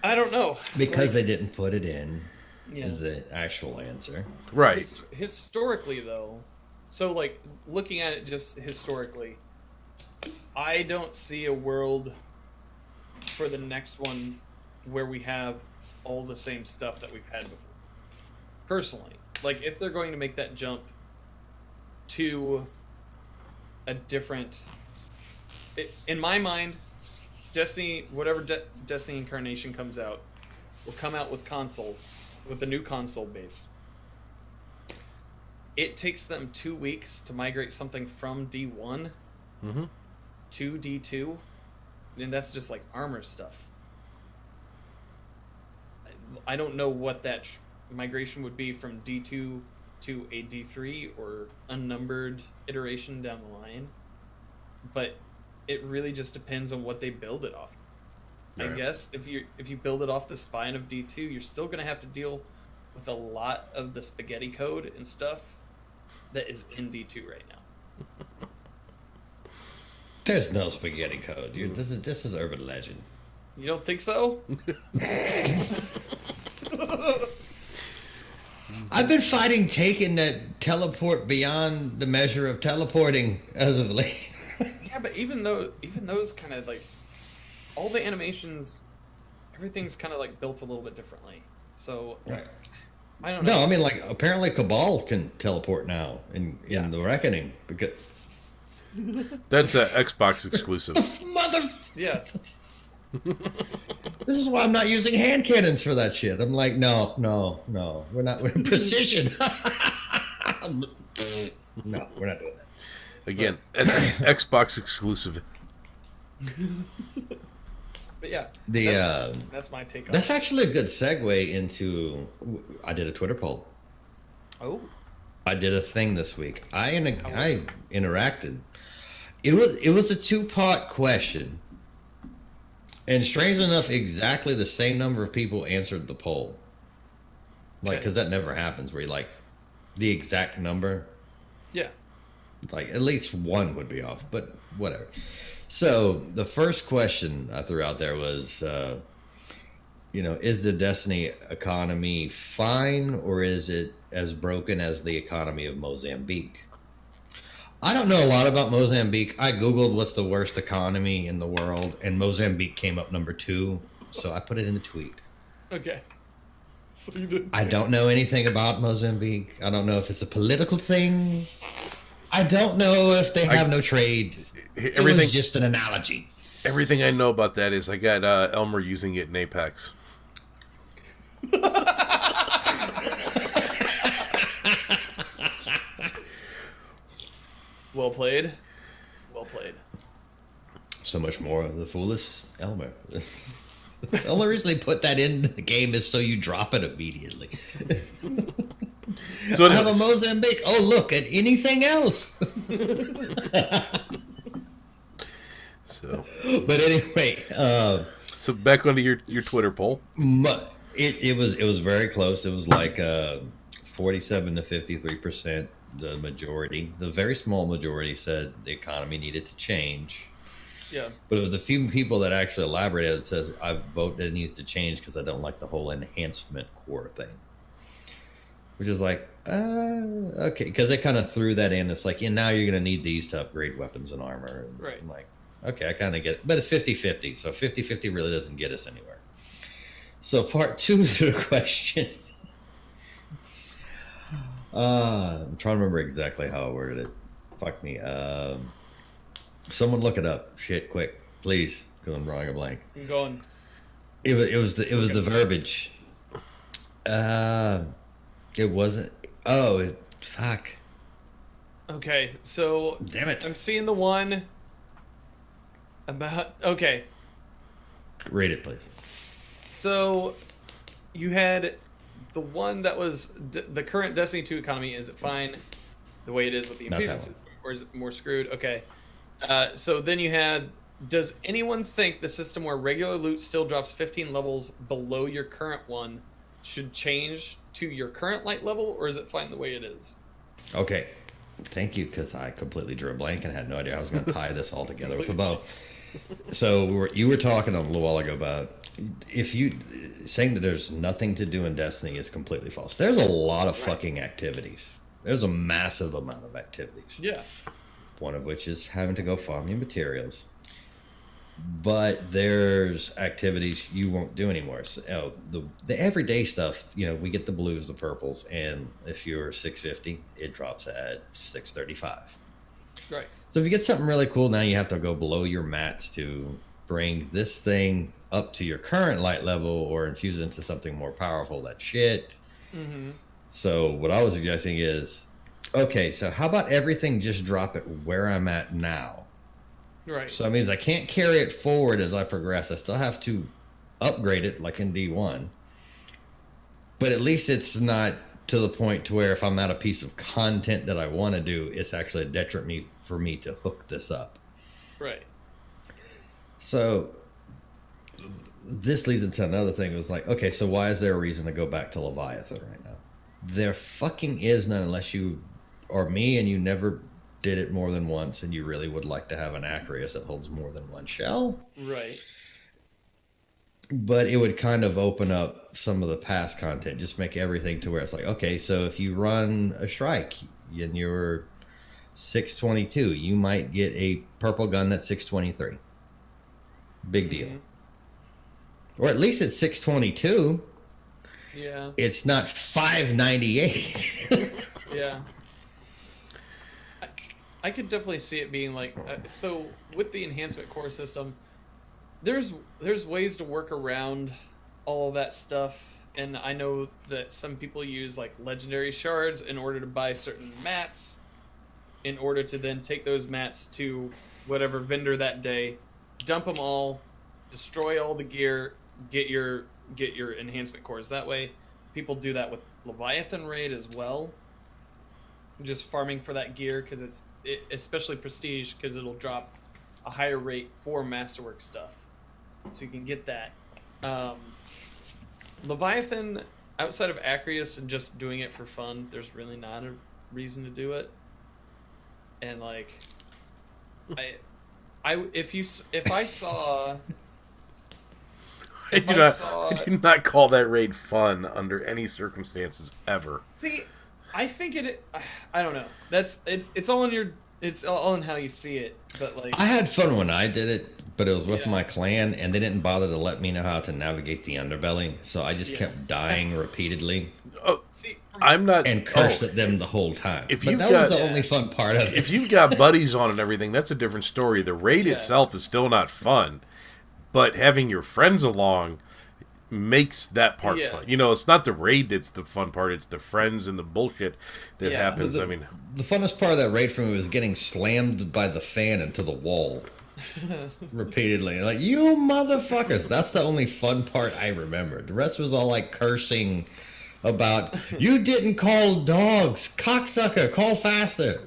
I don't know, because they didn't put it in. Yeah. Is the actual answer. Right. Historically, though, so like looking at it just historically, I don't see a world for the next one where we have all the same stuff that we've had before. Personally, like if they're going to make that jump to a different, in my mind, Destiny, whatever Destiny Incarnation comes out, will come out with a new console base. It takes them 2 weeks to migrate something from D1 to D2, and that's just like armor stuff. I don't know what that migration would be from D2 to a D3 or unnumbered iteration down the line, but it really just depends on what they build it off. Right. I guess if you build it off the spine of D2, you're still going to have to deal with a lot of the spaghetti code and stuff that is in D2 right now. There's no spaghetti code. This is urban legend. You don't think so? I've been fighting Taken that teleport beyond the measure of teleporting as of late. Yeah, but even those kind of like all the animations, everything's kind of like built a little bit differently. So right. I don't know. No, I mean like apparently Cabal can teleport now in the Reckoning because that's an Xbox exclusive. Yeah. This is why I'm not using hand cannons for that shit. I'm like, no, we're not. We're precision. No, we're not doing that. Again, that's an Xbox exclusive. But yeah, that's my take on it. That's actually a good segue into. I did a Twitter poll. Oh. I did a thing this week. I interacted. It was a 2-part question. And strangely enough, exactly the same number of people answered the poll. Like, because that never happens where you like the exact number. Yeah. Like, at least one would be off, but whatever. So, the first question I threw out there was, is the Destiny economy fine or is it as broken as the economy of Mozambique? I don't know a lot about Mozambique. I Googled what's the worst economy in the world, and Mozambique came up number 2, so I put it in the tweet. Okay. So you did. I don't know anything about Mozambique. I don't know if it's a political thing. I don't know if they have no trade. It was just an analogy. Everything I know about that is I got Elmer using it in Apex. Well played. Well played. So much more of the foolish Elmer. The only reason they put that in the game is so you drop it immediately. So I have a Mozambique. Oh, look at anything else. So, but anyway, so back onto your Twitter poll. It was very close. It was like 47 to 53% the majority, the very small majority, said the economy needed to change. Yeah. But of the few people that actually elaborated, it says, I vote that it needs to change because I don't like the whole enhancement core thing. Which is like, okay. Because they kind of threw that in. It's like, now you're going to need these to upgrade weapons and armor. And Right. I'm like, okay, I kind of get it. But it's 50-50. So 50-50 really doesn't get us anywhere. So part 2 is the question. I'm trying to remember exactly how I worded it. Fuck me. Someone look it up. Shit, quick, please, because I'm drawing a blank. I'm going. It was the verbiage. It wasn't. Oh, fuck. Okay, so Damn it. I'm seeing the one about. Okay, Read it, please. so you had the one that was the current Destiny 2 economy. Is it fine the way it is with the Not that infusion one. system, or is it more screwed? Okay. So then you had. Does anyone think the system where regular loot still drops 15 levels below your current one should change to your current light level, or is it fine the way it is? Okay. Thank you, because I completely drew a blank and had no idea I was going to tie this all together with a bow. So you were talking a little while ago about if you saying that there's nothing to do in Destiny is completely false. There's a lot of fucking activities. There's a massive amount of activities. Yeah. One of which is having to go farm your materials. But there's activities you won't do anymore. So, the everyday stuff, we get the blues, the purples, and if you're 650, it drops at 635. Right. So if you get something really cool, now you have to go below your mats to bring this thing up to your current light level or infuse into something more powerful. That's shit. Mm-hmm. So what I was suggesting is, okay, so how about everything just drop it where I'm at now? Right. So that means I can't carry it forward as I progress. I still have to upgrade it like in D1. But at least it's not to the point to where if I'm not a piece of content that I want to do, it's actually a detriment for me to hook this up. Right. So this leads into another thing. It was like, okay, so why is there a reason to go back to Leviathan right now? There fucking is none unless you are me and you never did it more than once and you really would like to have an Acreus that holds more than one shell. Right. But it would kind of open up some of the past content, just make everything to where it's like, okay, so if you run a strike and you're 622, you might get a purple gun that's 623. Big deal. Mm-hmm. Or at least it's 622. Yeah. It's not 598. Yeah. I could definitely see it being like so with the enhancement core system. There's ways to work around all of that stuff, and I know that some people use like legendary shards in order to buy certain mats, in order to then take those mats to whatever vendor that day, dump them all, destroy all the gear, get your enhancement cores. That way, people do that with Leviathan Raid as well. Just farming for that gear because especially prestige, because it'll drop a higher rate for masterwork stuff, so you can get that. Leviathan, outside of Acreus and just doing it for fun, there's really not a reason to do it. And like, if I saw. I do not call that raid fun under any circumstances ever. See, I think I don't know. It's all in how you see it. But like, I had fun when I did it, but it was with my clan, and they didn't bother to let me know how to navigate the underbelly, so I just kept dying repeatedly. Oh, see, I'm not and cursed at them the whole time. If but you've that got, was the only fun part of it. If you've got buddies on and everything, that's a different story. The raid itself is still not fun, but having your friends along makes that part fun. It's not the raid that's the fun part, it's the friends and the bullshit that happens. The funnest part of that raid for me was getting slammed by the fan into the wall repeatedly. Like, you motherfuckers. That's the only fun part I remember. The rest was all like cursing about, you didn't call dogs, cocksucker, call faster.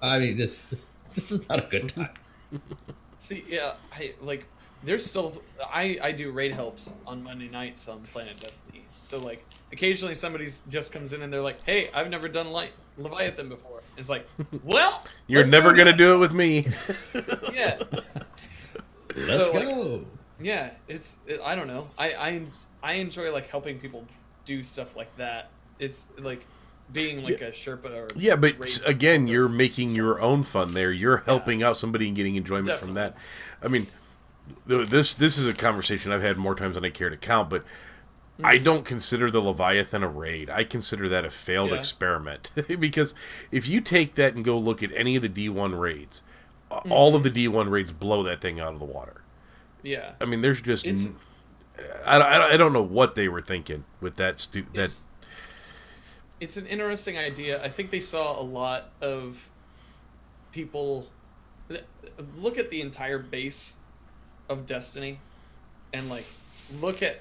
I mean, this is not a good time. See, yeah, there's still I do raid helps on Monday nights on Planet Destiny. So like occasionally somebody just comes in and they're like, "Hey, I've never done Leviathan before." It's like, well, You're never gonna do it with me. Yeah. Let's So, like, go. yeah, I don't know. I enjoy like helping people do stuff like that. It's like being like a Sherpa or Yeah, but raid again, helper. you're making your own fun there. You're helping out somebody and getting enjoyment from that. I mean, this is a conversation I've had more times than I care to count, but I don't consider the Leviathan a raid. I consider that a failed experiment. Because if you take that and go look at any of the D1 raids, all of the D1 raids blow that thing out of the water. Yeah. I mean, there's just... I don't know what they were thinking with that. It's an interesting idea. I think they saw a lot of people... Look at the entire base of Destiny and, like, look at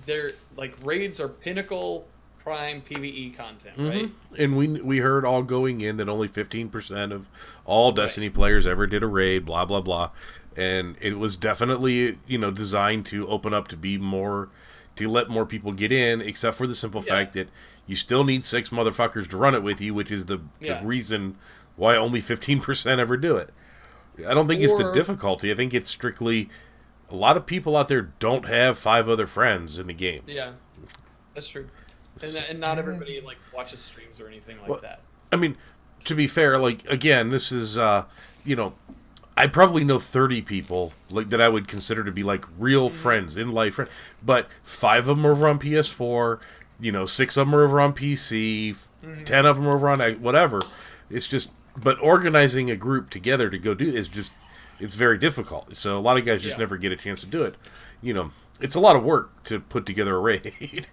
their... Like, raids are pinnacle prime PvE content, right? And we heard all going in that only 15% of all Destiny players ever did a raid, blah, blah, blah. And it was definitely, designed to open up to be more... to let more people get in, except for the simple fact that you still need 6 motherfuckers to run it with you, which is the reason why only 15% ever do it. I don't think it's the difficulty. I think it's strictly a lot of people out there don't have 5 other friends in the game. Yeah, that's true. And not everybody like watches streams or anything like that. I mean, to be fair, like again, this is I probably know 30 people like that I would consider to be like real friends in life, but 5 of them are over on PS4. 6 of them are over on PC. 10 of them are over on whatever. It's just, but organizing a group together to go do is just, it's very difficult. So a lot of guys just never get a chance to do it. It's a lot of work to put together a raid.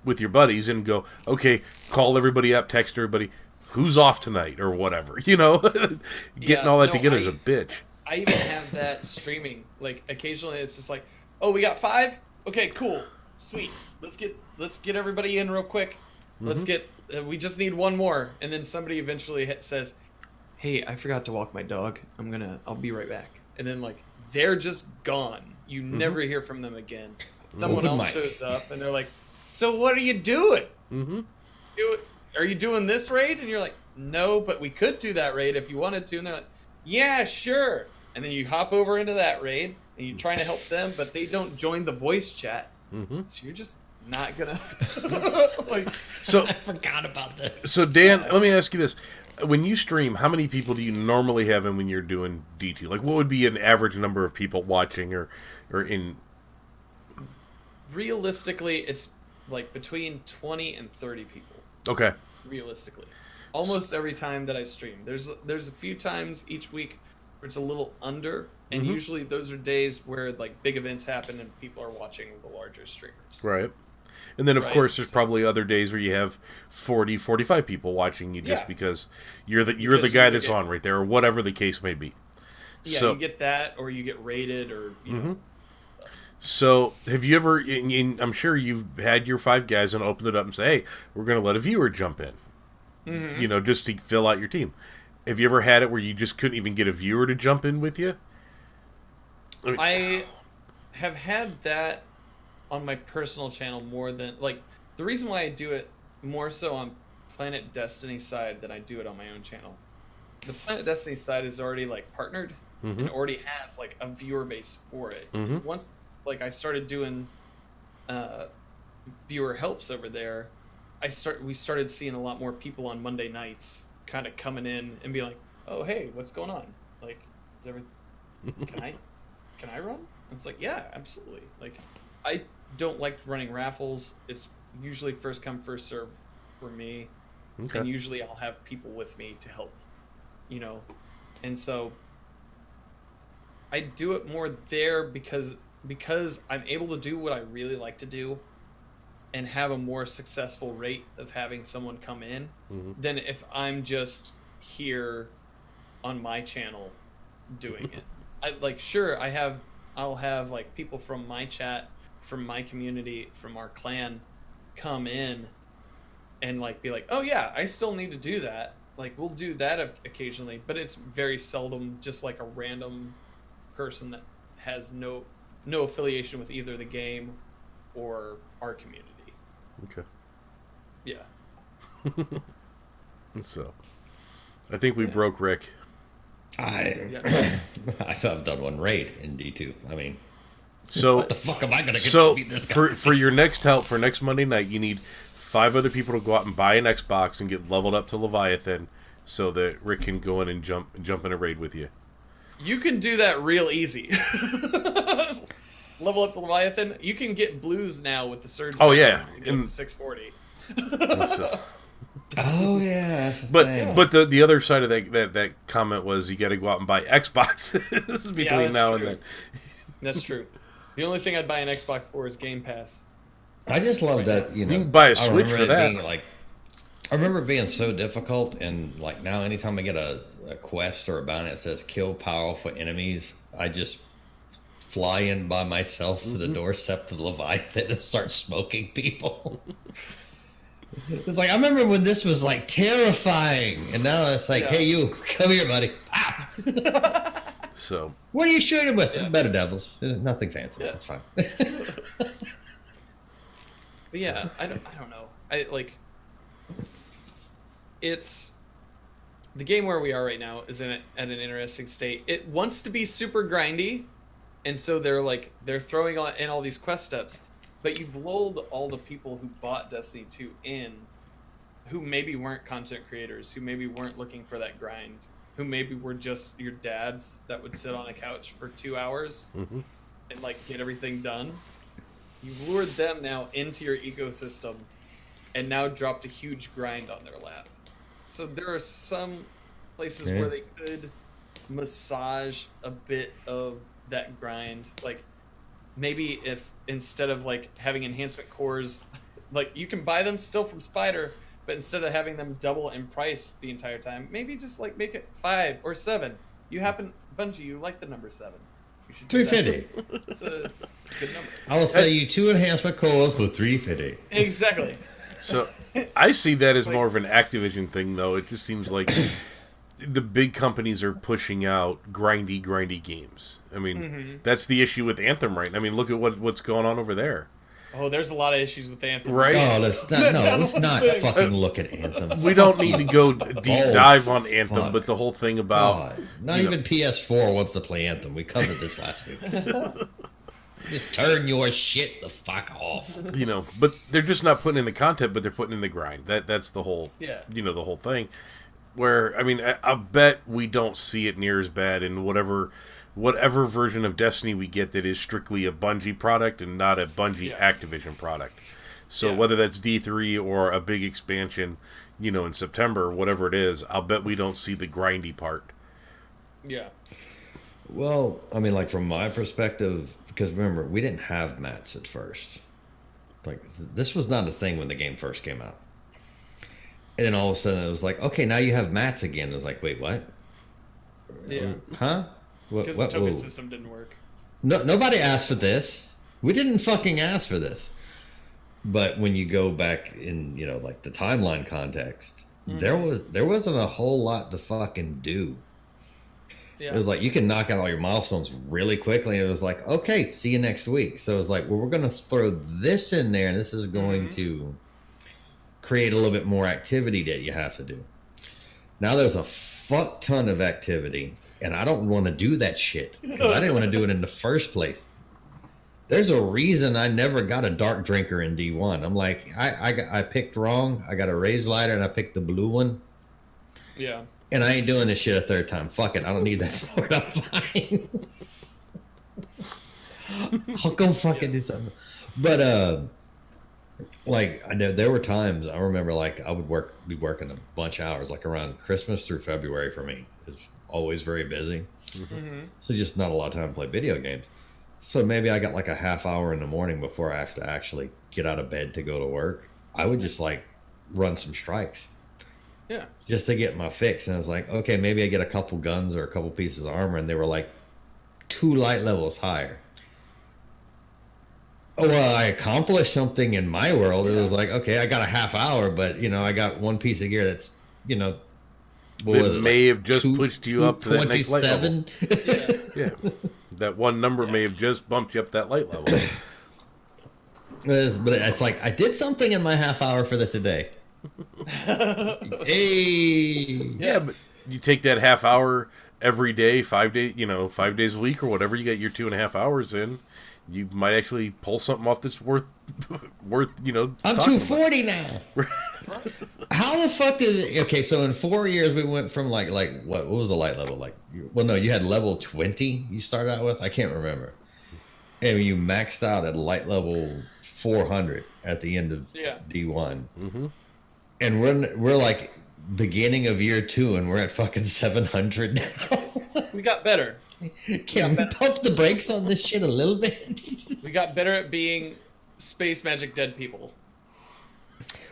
With your buddies and go, okay, call everybody up, text everybody, who's off tonight or whatever. Getting all that together is a bitch. I even have that streaming. Like occasionally, it's just like, oh, we got 5. Okay, cool, sweet. Let's get everybody in real quick. Let's get. We just need 1 more, and then somebody eventually says, "Hey, I forgot to walk my dog. I'll be right back." And then like they're just gone. You never hear from them again. Someone else shows up, and they're like, "So what are you doing? Are you doing this raid?" And you're like, "No, but we could do that raid if you wanted to." And they're like, "Yeah, sure." And then you hop over into that raid, and you're trying to help them, but they don't join the voice chat. So you're just not gonna. So I forgot about this. So Dan, let me ask you this: when you stream, how many people do you normally have in when you're doing D2? Like, what would be an average number of people watching, or in? Realistically, it's like between 20 and 30 people. Okay. Realistically, almost every time that I stream, there's a few times each week where it's a little under, and usually those are days where like big events happen and people are watching the larger streamers. Right. And then of course there's probably other days where you have 40, 45 people watching you just because you're the guy that's on right there, or whatever the case may be. Yeah, so, you get that, or you get raided, or you know. So, have you ever? I'm sure you've had your 5 guys and opened it up and say, "Hey, we're going to let a viewer jump in," just to fill out your team. Have you ever had it where you just couldn't even get a viewer to jump in with you? I have had that on my personal channel more than like the reason why I do it more so on Planet Destiny side than I do it on my own channel. The Planet Destiny side is already like partnered and already has like a viewer base for it. Once like I started doing viewer helps over there, we started seeing a lot more people on Monday nights kind of coming in and be like, "Oh, hey, what's going on? Like, is everything can I run?" And it's like, "Yeah, absolutely." Like, I don't like running raffles. It's usually first come first serve for me, and usually I'll have people with me to help, and so I do it more there because I'm able to do what I really like to do and have a more successful rate of having someone come in than if I'm just here on my channel doing it. I'll have like people from my chat, from my community, from our clan come in and like be like, "Oh yeah, I still need to do that." Like we'll do that occasionally, but it's very seldom just like a random person that has no affiliation with either the game or our community. Okay. Yeah. So, I think we broke Rick. I've done one raid in D2. I mean, so what the fuck am I going to so contribute this guy? for your next help for next Monday night, you need 5 other people to go out and buy an Xbox and get leveled up to Leviathan, so that Rick can go in and jump in a raid with you. You can do that real easy. Level up the Leviathan. You can get blues now with the surge. Oh yeah, to get up to 640. Oh yeah, that's the but thing. but the other side of that comment was you got to go out and buy Xboxes between now and then. That's true. The only thing I'd buy an Xbox for is Game Pass. I just love that, you know. You can buy a Switch for that. I remember it being so difficult, and like now, anytime I get a quest or a bounty that says "kill powerful enemies," I just fly in by myself to the doorstep to the Leviathan and start smoking people. It's like I remember when this was like terrifying, and now it's like, hey, you come here, buddy. So, what are you shooting with? Better devils. Nothing fancy. That's fine. But yeah, I don't know. It's the game where we are right now is at an interesting state. It wants to be super grindy, and so they're throwing in all these quest steps. But you've lulled all the people who bought Destiny 2 in, who maybe weren't content creators, who maybe weren't looking for that grind, who maybe were just your dads that would sit on a couch for 2 hours and like get everything done. You've lured them now into your ecosystem and now dropped a huge grind on their lap. So there are some places where they could massage a bit of that grind. Like maybe if instead of like having enhancement cores, like you can buy them still from Spider, but instead of having them double in price the entire time, maybe just like make it 5 or 7. Bungie, you like the number 7. You should do 350. It's a good number. I will sell you 2 enhancement cores for 350. Exactly. So I see that as more of an Activision thing, though. It just seems like the big companies are pushing out grindy games. I mean, that's the issue with Anthem, right? I mean, look at what's going on over there. Oh, there's a lot of issues with Anthem. Right? Oh, let's not fucking look at Anthem. We don't need to go deep dive on Anthem, but the whole thing about... Not even PS4 wants to play Anthem. We covered this last week. Just turn your shit the fuck off. You know, but they're just not putting in the content, but they're putting in the grind. That's the whole, the whole thing. Where, I mean, I bet we don't see it near as bad in whatever version of Destiny we get that is strictly a Bungie product and not a Bungie Activision product. So whether that's D3 or a big expansion, in September, whatever it is, I'll bet we don't see the grindy part. Yeah. Well, I mean, like from my perspective, because remember, we didn't have mats at first. Like, this was not a thing when the game first came out. And then all of a sudden it was like, okay, now you have mats again. It was like, wait, what? Yeah. Huh? Because the token system didn't work. No, nobody asked for this. We didn't fucking ask for this. But when you go back in, like the timeline context, there wasn't a whole lot to fucking do. Yeah. It was like you can knock out all your milestones really quickly. And it was like, okay, see you next week. So it was like, well, we're going to throw this in there, and this is going to create a little bit more activity that you have to do. Now there's a fuck ton of activity, and I don't want to do that shit because I didn't want to do it in the first place. There's a reason I never got a dark drinker in D1. I'm like, I picked wrong. I got a raised lighter, and I picked the blue one. Yeah. And I ain't doing this shit a third time. Fuck it. I don't need that sword. I'm fine. I'll go fucking do something. But, like, I know there were times I remember, like, I would be working a bunch of hours, like around Christmas through February for me. It's always very busy. So just not a lot of time to play video games. So maybe I got like a half hour in the morning before I have to actually get out of bed to go to work. I would just, like, run some strikes. Yeah. Just to get my fix. And I was like, okay, maybe I get a couple guns or a couple pieces of armor, and they were like 2 light levels higher. Oh, well, I accomplished something in my world. It was like, okay, I got a half hour, but, I got one piece of gear that's, that may have just pushed you up to that next level. Yeah. That one number may have just bumped you up that light level. But it's like, I did something in my half hour for the today. Hey! Yeah, but you take that half hour every day, 5 days, 5 days a week or whatever, you get your 2.5 hours in. You might actually pull something off that's worth. I'm 240 now. How the fuck did? Okay, so in 4 years we went from like what was the light level like? Well, no, you had level 20. You started out with, I can't remember. And you maxed out at light level 400 at the end of D1. Mm-hmm. And we're like beginning of year 2, and we're at fucking 700 now. We got better. Can we pump the brakes on this shit a little bit? We got better at being space magic dead people.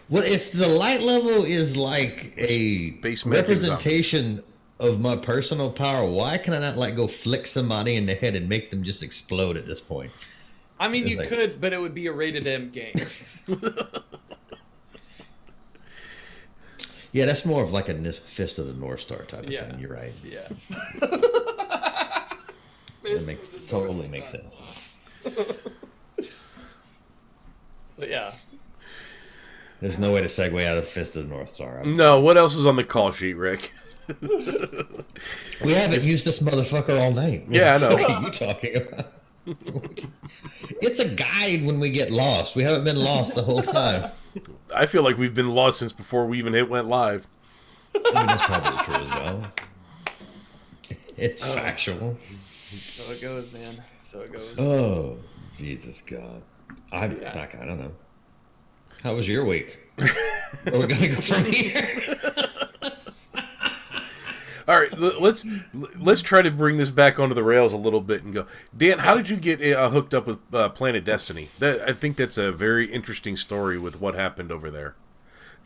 Well, if the light level is like a representation of my personal power, why can I not like go flick somebody in the head and make them just explode at this point? I mean, you could, but it would be a rated M game. Yeah, that's more of like a Fist of the North Star type of thing. You're right. Yeah. That totally makes sense. But yeah. There's no way to segue out of Fist of the North Star. No, what else is on the call sheet, Rick? We haven't used this motherfucker all night. Yeah, I know. What are you talking about? It's a guide when we get lost. We haven't been lost the whole time. I feel like we've been lost since before we even went live. I mean, that's probably true as well. It's factual. So it goes, man. So it goes. Oh, Jesus God. I don't know. How was your week? Where are we going to go from here? All right, let's try to bring this back onto the rails a little bit and go. Dan, how did you get hooked up with Planet Destiny? I think that's a very interesting story with what happened over there.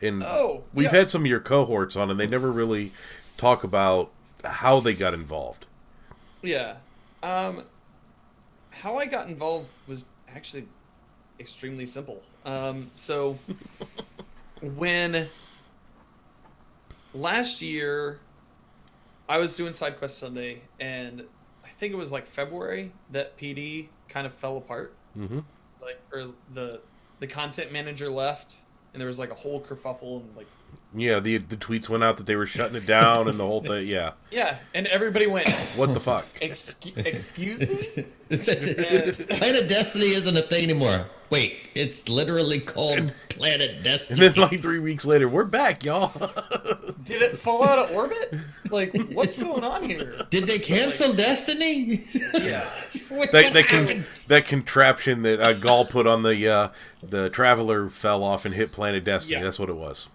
And we've had some of your cohorts on, and they never really talk about how they got involved. Yeah. How I got involved was actually extremely simple. So when last year I was doing SideQuest Sunday, and I think it was like February that PD kind of fell apart. Mm-hmm. Or the content manager left, and there was like a whole kerfuffle and like. Yeah, the tweets went out that they were shutting it down and the whole thing. Yeah. Yeah, and everybody went. What the fuck? Excuse me? Planet Destiny isn't a thing anymore. Wait, it's literally called Planet Destiny. And then like 3 weeks later, we're back, y'all. Did it fall out of orbit? Like, what's going on here? Did they cancel Destiny? Yeah. That contraption that Gaul put on the Traveler fell off and hit Planet Destiny. Yeah. That's what it was.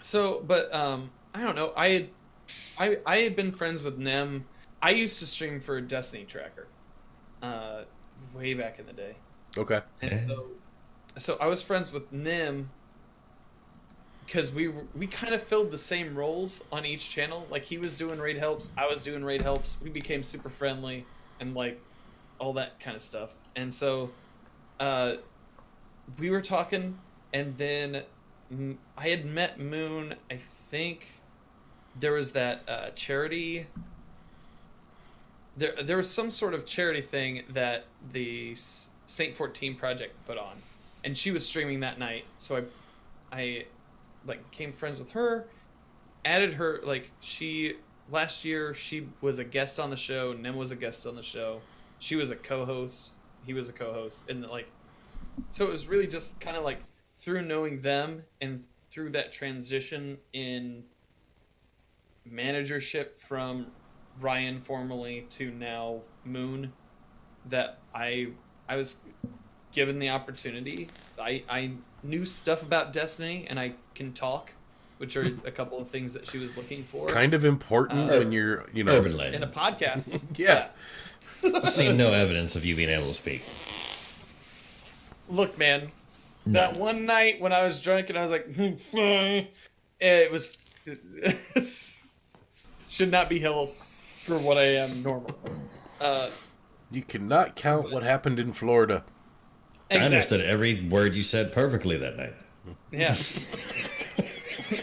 So, but I don't know. I had been friends with Nem. I used to stream for Destiny Tracker, way back in the day. Okay. And so I was friends with Nem because we kind of filled the same roles on each channel. Like, he was doing raid helps, I was doing raid helps. We became super friendly and like all that kind of stuff. And so we were talking, and then I had met Moon. I think there was that charity. There was some sort of charity thing that the Saint 14 project put on, and she was streaming that night. So I like became friends with her, added her. Like, last year she was a guest on the show. Nem was a guest on the show. She was a co-host. He was a co-host, and like, so it was really just kind of like through knowing them and through that transition in managership from Ryan formerly to now Moon, that I was given the opportunity. I knew stuff about Destiny, and I can talk, which are a couple of things that she was looking for. Kind of important when you're, urban legend. In a podcast. Yeah. Seen no evidence of you being able to speak. Look, man, that one night when I was drunk and I was like, it was should not be held for what I am normally. You cannot count what happened in Florida. Exactly. I understood every word you said perfectly that night. Yeah.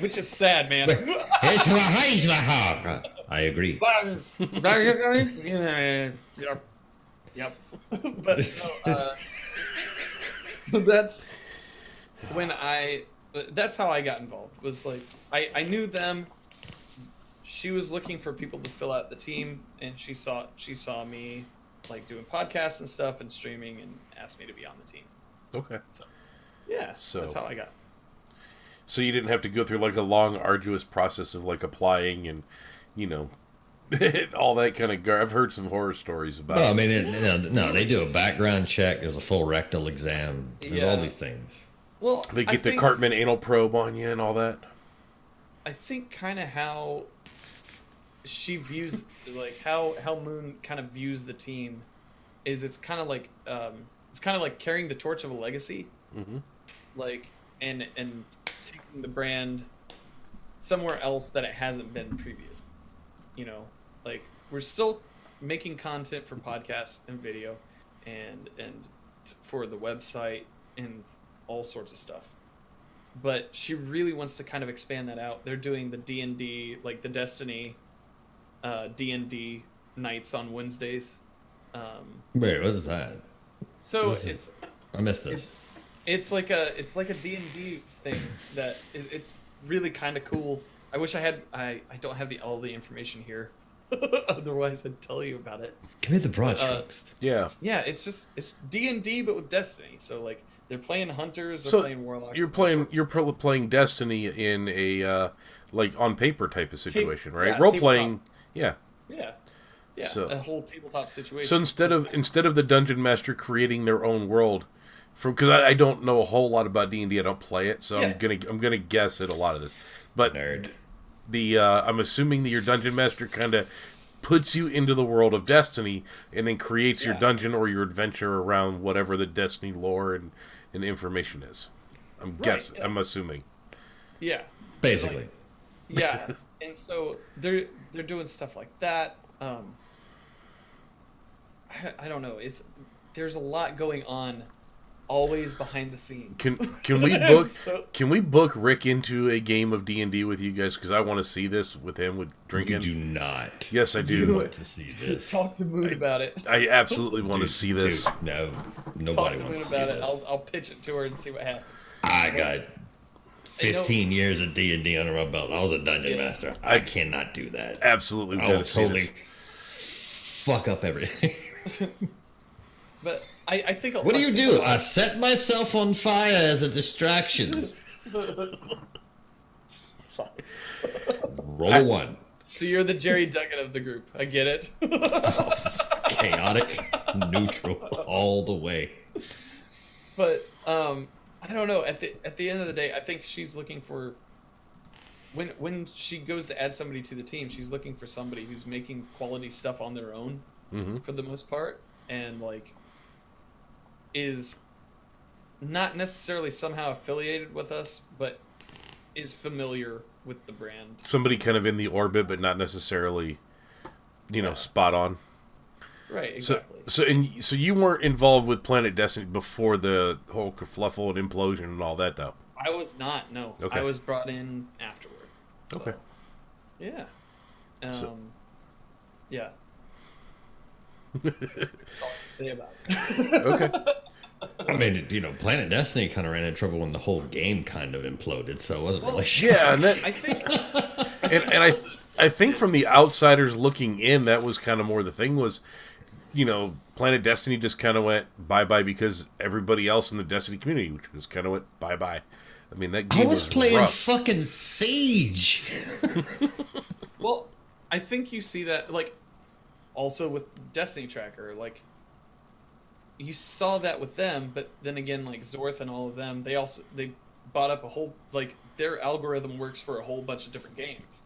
Which is sad, man. I agree. Yep. Yep. But no, that's when that's how I got involved. Was like I knew them. She was looking for people to fill out the team, and she saw me like doing podcasts and stuff and streaming, and asked me to be on the team. Okay. So that's how I got. So you didn't have to go through like a long, arduous process of like applying and, all that kind of. I've heard some horror stories about. Well, I mean, no, they do a background check. There's a full rectal exam. There's all these things. Well, they get the Cartman anal probe on you and all that. I think kind of how she views, like how Moon kind of views the team, is it's kind of like carrying the torch of a legacy, like and taking the brand somewhere else that it hasn't been previous. Like we're still making content for podcasts and video, and for the website and all sorts of stuff. But she really wants to kind of expand that out. They're doing the D&D, like the Destiny D&D nights on Wednesdays. Wait, what is that? So I missed this. It's like a D&D thing that it's really kind of cool. I wish I had. I don't have all the information here. Otherwise, I'd tell you about it. Give me the broad strokes. Yeah. Yeah, it's D&D but with Destiny. So like they're playing hunters, they're playing warlocks. You're playing Destiny in a like on paper type of situation, right? Role playing. Yeah. Yeah. Yeah. So, a whole tabletop situation. So instead of the dungeon master creating their own world, because I don't know a whole lot about D&D, I don't play it, so I'm gonna guess at a lot of this. But nerd. I'm assuming that your dungeon master kind of puts you into the world of Destiny and then creates your dungeon or your adventure around whatever the Destiny lore and information is. I'm guessing. Yeah. I'm assuming. Yeah. Basically. Yeah, and so they're doing stuff like that. I don't know. There's a lot going on, always behind the scenes. Can we book Rick into a game of D&D with you guys? Because I want to see this with him with drinking. You do not. Yes, I do. Want to see this. Talk to Moon about it. I absolutely want to see this. No, nobody Talk to wants Moon to see about it. this. I'll pitch it to her and see what happens. I got 15 years of D&D under my belt. I was a dungeon master. I cannot do that. Absolutely, I will totally fuck up everything. But I think. What do? I set myself on fire as a distraction. Roll one. So you're the Jerry Duggan of the group. I get it. Chaotic, neutral, all the way. But I don't know. At the end of the day, I think she's looking for. When she goes to add somebody to the team, she's looking for somebody who's making quality stuff on their own, for the most part, and like is not necessarily somehow affiliated with us, but is familiar with the brand. Somebody kind of in the orbit, but not necessarily, spot on. Right. Exactly. So you weren't involved with Planet Destiny before the whole kerfluffle and implosion and all that, though. I was not. No. Okay. I was brought in afterward. So, okay. Yeah. Yeah. That's all I can say about it. Okay. I mean, Planet Destiny kind of ran into trouble when the whole game kind of imploded, so it wasn't really sure. Yeah, and I think, I think from the outsiders looking in, that was kind of more the thing was, Planet Destiny just kind of went bye-bye because everybody else in the Destiny community just kind of went bye-bye. I mean, that game was playing rough. fucking Siege. Well, I think you see that, like, also with Destiny Tracker, like, you saw that with them, but then again, like, Zorth and all of them, they bought up a whole, like, their algorithm works for a whole bunch of different games.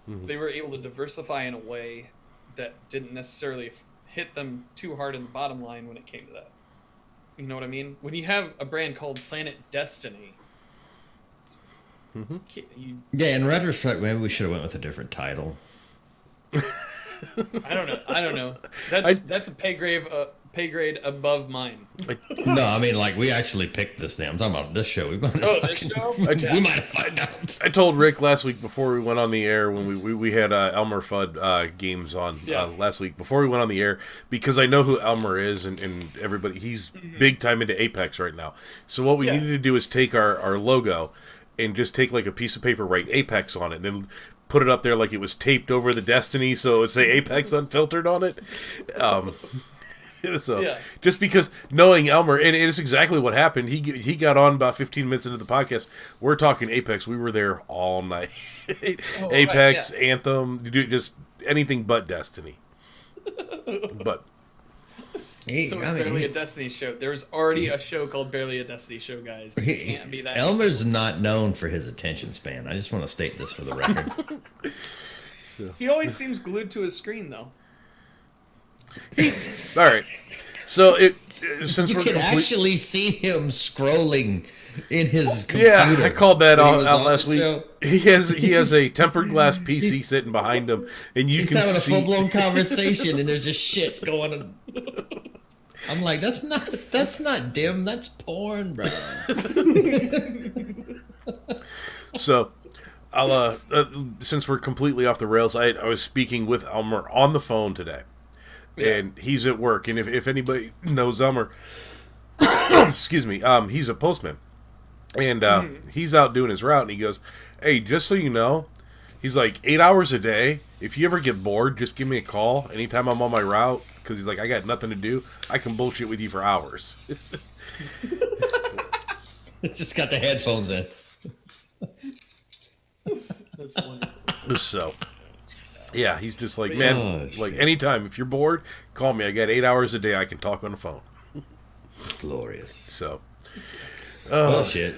Mm-hmm. They were able to diversify in a way that didn't necessarily hit them too hard in the bottom line when it came to that. You know what I mean? When you have a brand called Planet Destiny, yeah, in retrospect, maybe we should have went with a different title. I don't know. That's a pay pay grade above mine. No, I mean, like, we actually picked this thing. I'm talking about this show. We might This show? We might find out. I told Rick last week before we went on the air when we had Elmer Fudd games on last week before we went on the air, because I know who Elmer is and everybody, he's big time into Apex right now. So what we needed to do is take our logo and just take like a piece of paper, write Apex on it, and then put it up there like it was taped over the Destiny, so it would say Apex Unfiltered on it. So just because knowing Elmer, and it is exactly what happened. He got on about 15 minutes into the podcast. We're talking Apex. We were there all night. Apex, right, Anthem, just anything but Destiny. But so it's barely a Destiny show. There was already a show called Barely a Destiny Show, guys. It can't be that. Elmer's not known for his attention span. I just want to state this for the record. He always seems glued to his screen, though. All right. So since you we're can actually see him scrolling in his computer. Yeah, I called that out last week. He has a tempered glass PC sitting behind him, and you can see he's having a full blown conversation, and there's just shit going on. I'm like, that's not dim, that's porn, bro. So, I'll since we're completely off the rails, I was speaking with Elmer on the phone today. And he's at work, and if anybody knows Elmer, excuse me, he's a postman, and he's out doing his route, and he goes, "Hey, just so you know," he's like, 8 hours a day. If you ever get bored, just give me a call anytime I'm on my route, because he's like, I got nothing to do. I can bullshit with you for hours. It's just got the headphones in. That's wonderful. So. Yeah, he's just like, man, like anytime, if you're bored, call me. I got 8 hours a day. I can talk on the phone. Glorious. So, oh shit,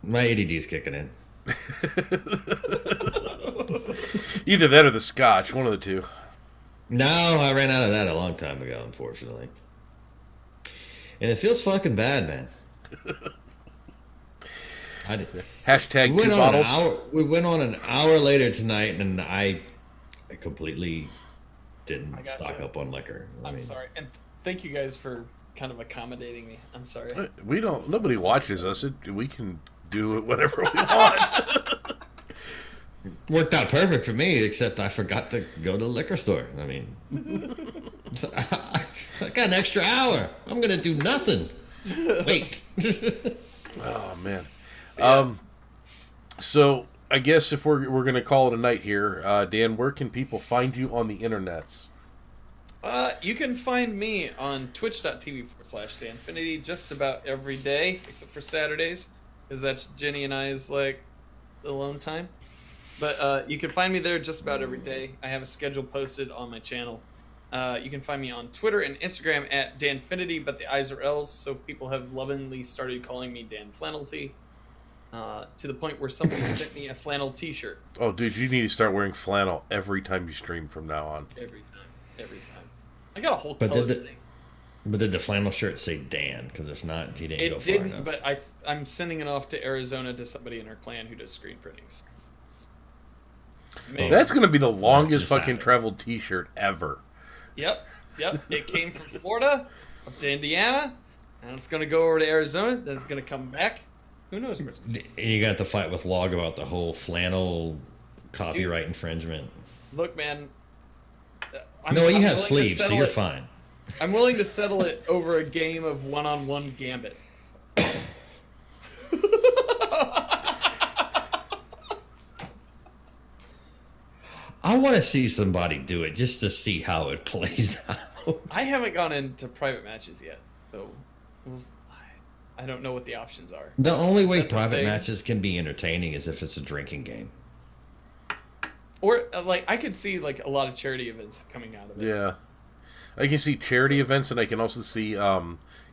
my ADD's kicking in. Either that or the scotch, one of the two. No, I ran out of that a long time ago, unfortunately. And it feels fucking bad, man. Hashtag two bottles. We went on an hour later tonight, and I completely didn't stock up on liquor. I'm sorry, and thank you guys for kind of accommodating me. I'm sorry. We don't. Nobody watches us. We can do it whatever we want. Worked out perfect for me, except I forgot to go to the liquor store. I mean, I got an extra hour. I'm gonna do nothing. Wait. Oh man. So I guess if we're going to call it a night here, Dan, where can people find you on the internets? You can find me on twitch.tv/Danfinity just about every day, except for Saturdays, because that's Jenny and I's like alone time. But you can find me there just about every day. I have a schedule posted on my channel. You can find me on Twitter and Instagram at Danfinity, but the I's are L's, so people have lovingly started calling me Dan Flannelty. To the point where someone sent me a flannel t-shirt. Oh, dude, you need to start wearing flannel every time you stream from now on. Every time. I got a whole color thing. But did the flannel shirt say Dan? Because if not, he didn't go far enough. It enough. didn't, but I'm sending it off to Arizona to somebody in our clan who does screen printings. Maybe. That's going to be the longest fucking traveled t-shirt ever. Yep. It came from Florida up to Indiana, and it's going to go over to Arizona, then it's going to come back. Who knows? You got to fight with Log about the whole flannel copyright infringement. Look, man. You have sleeves, so you're fine. I'm willing to settle it over a game of one-on-one Gambit. I want to see somebody do it just to see how it plays out. I haven't gone into private matches yet, so I don't know what the options are. The only way private matches can be entertaining is if it's a drinking game. Or, I could see, a lot of charity events coming out of it. Yeah. I can see charity events, and I can also see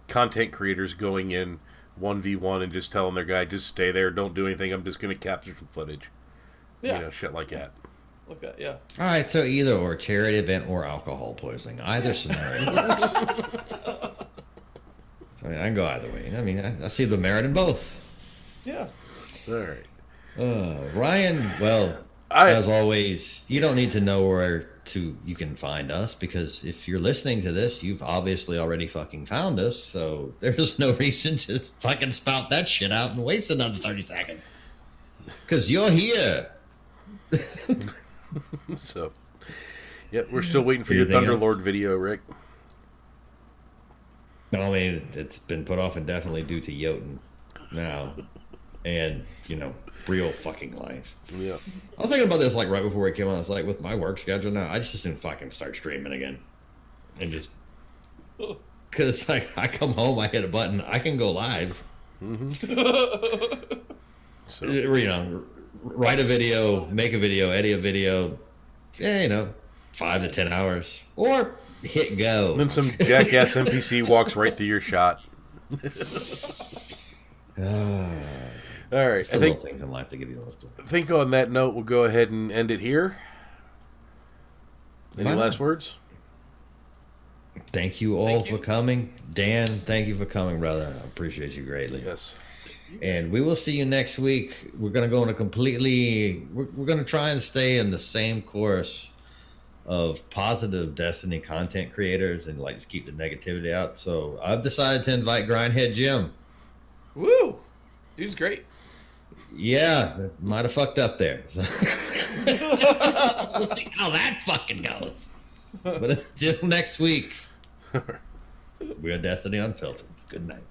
content creators going in 1v1 and just telling their guy, just stay there, don't do anything, I'm just going to capture some footage. Yeah. Shit like that. Look at, yeah. All right, so either or, charity event or alcohol poisoning. Either scenario. I mean, I can go either way. I mean, I see the merit in both. Yeah. All right. Ryan, well, As always, you don't need to know where you can find us, because if you're listening to this, you've obviously already fucking found us. So there's no reason to fucking spout that shit out and waste another 30 seconds. Because you're here. So, yeah, we're still waiting for your Thunderlord video, Rick. I mean, it's been put off indefinitely due to Jotun now. And, real fucking life. Yeah. I was thinking about this, like, right before it came on. I was like, with my work schedule now, I just assume fucking start streaming again. And just... Because, like, I come home, I hit a button, I can go live. Mm-hmm. So. Write a video, make a video, edit a video. 5 to 10 hours. Or hit go. And then some jackass NPC walks right through your shot. All right, I think things in life to give you those. I think on that note, we'll go ahead and end it here. Any last words? Thank you all for coming. Dan, thank you for coming, brother. I appreciate you greatly. Yes. And we will see you next week. We're going to go on we're going to try and stay in the same course of positive Destiny content creators and just keep the negativity out. So I've decided to invite Grindhead Jim. Woo! Dude's great. Yeah, might have fucked up there. So. We'll see how that fucking goes. But until next week, we are Destiny Unfiltered. Good night.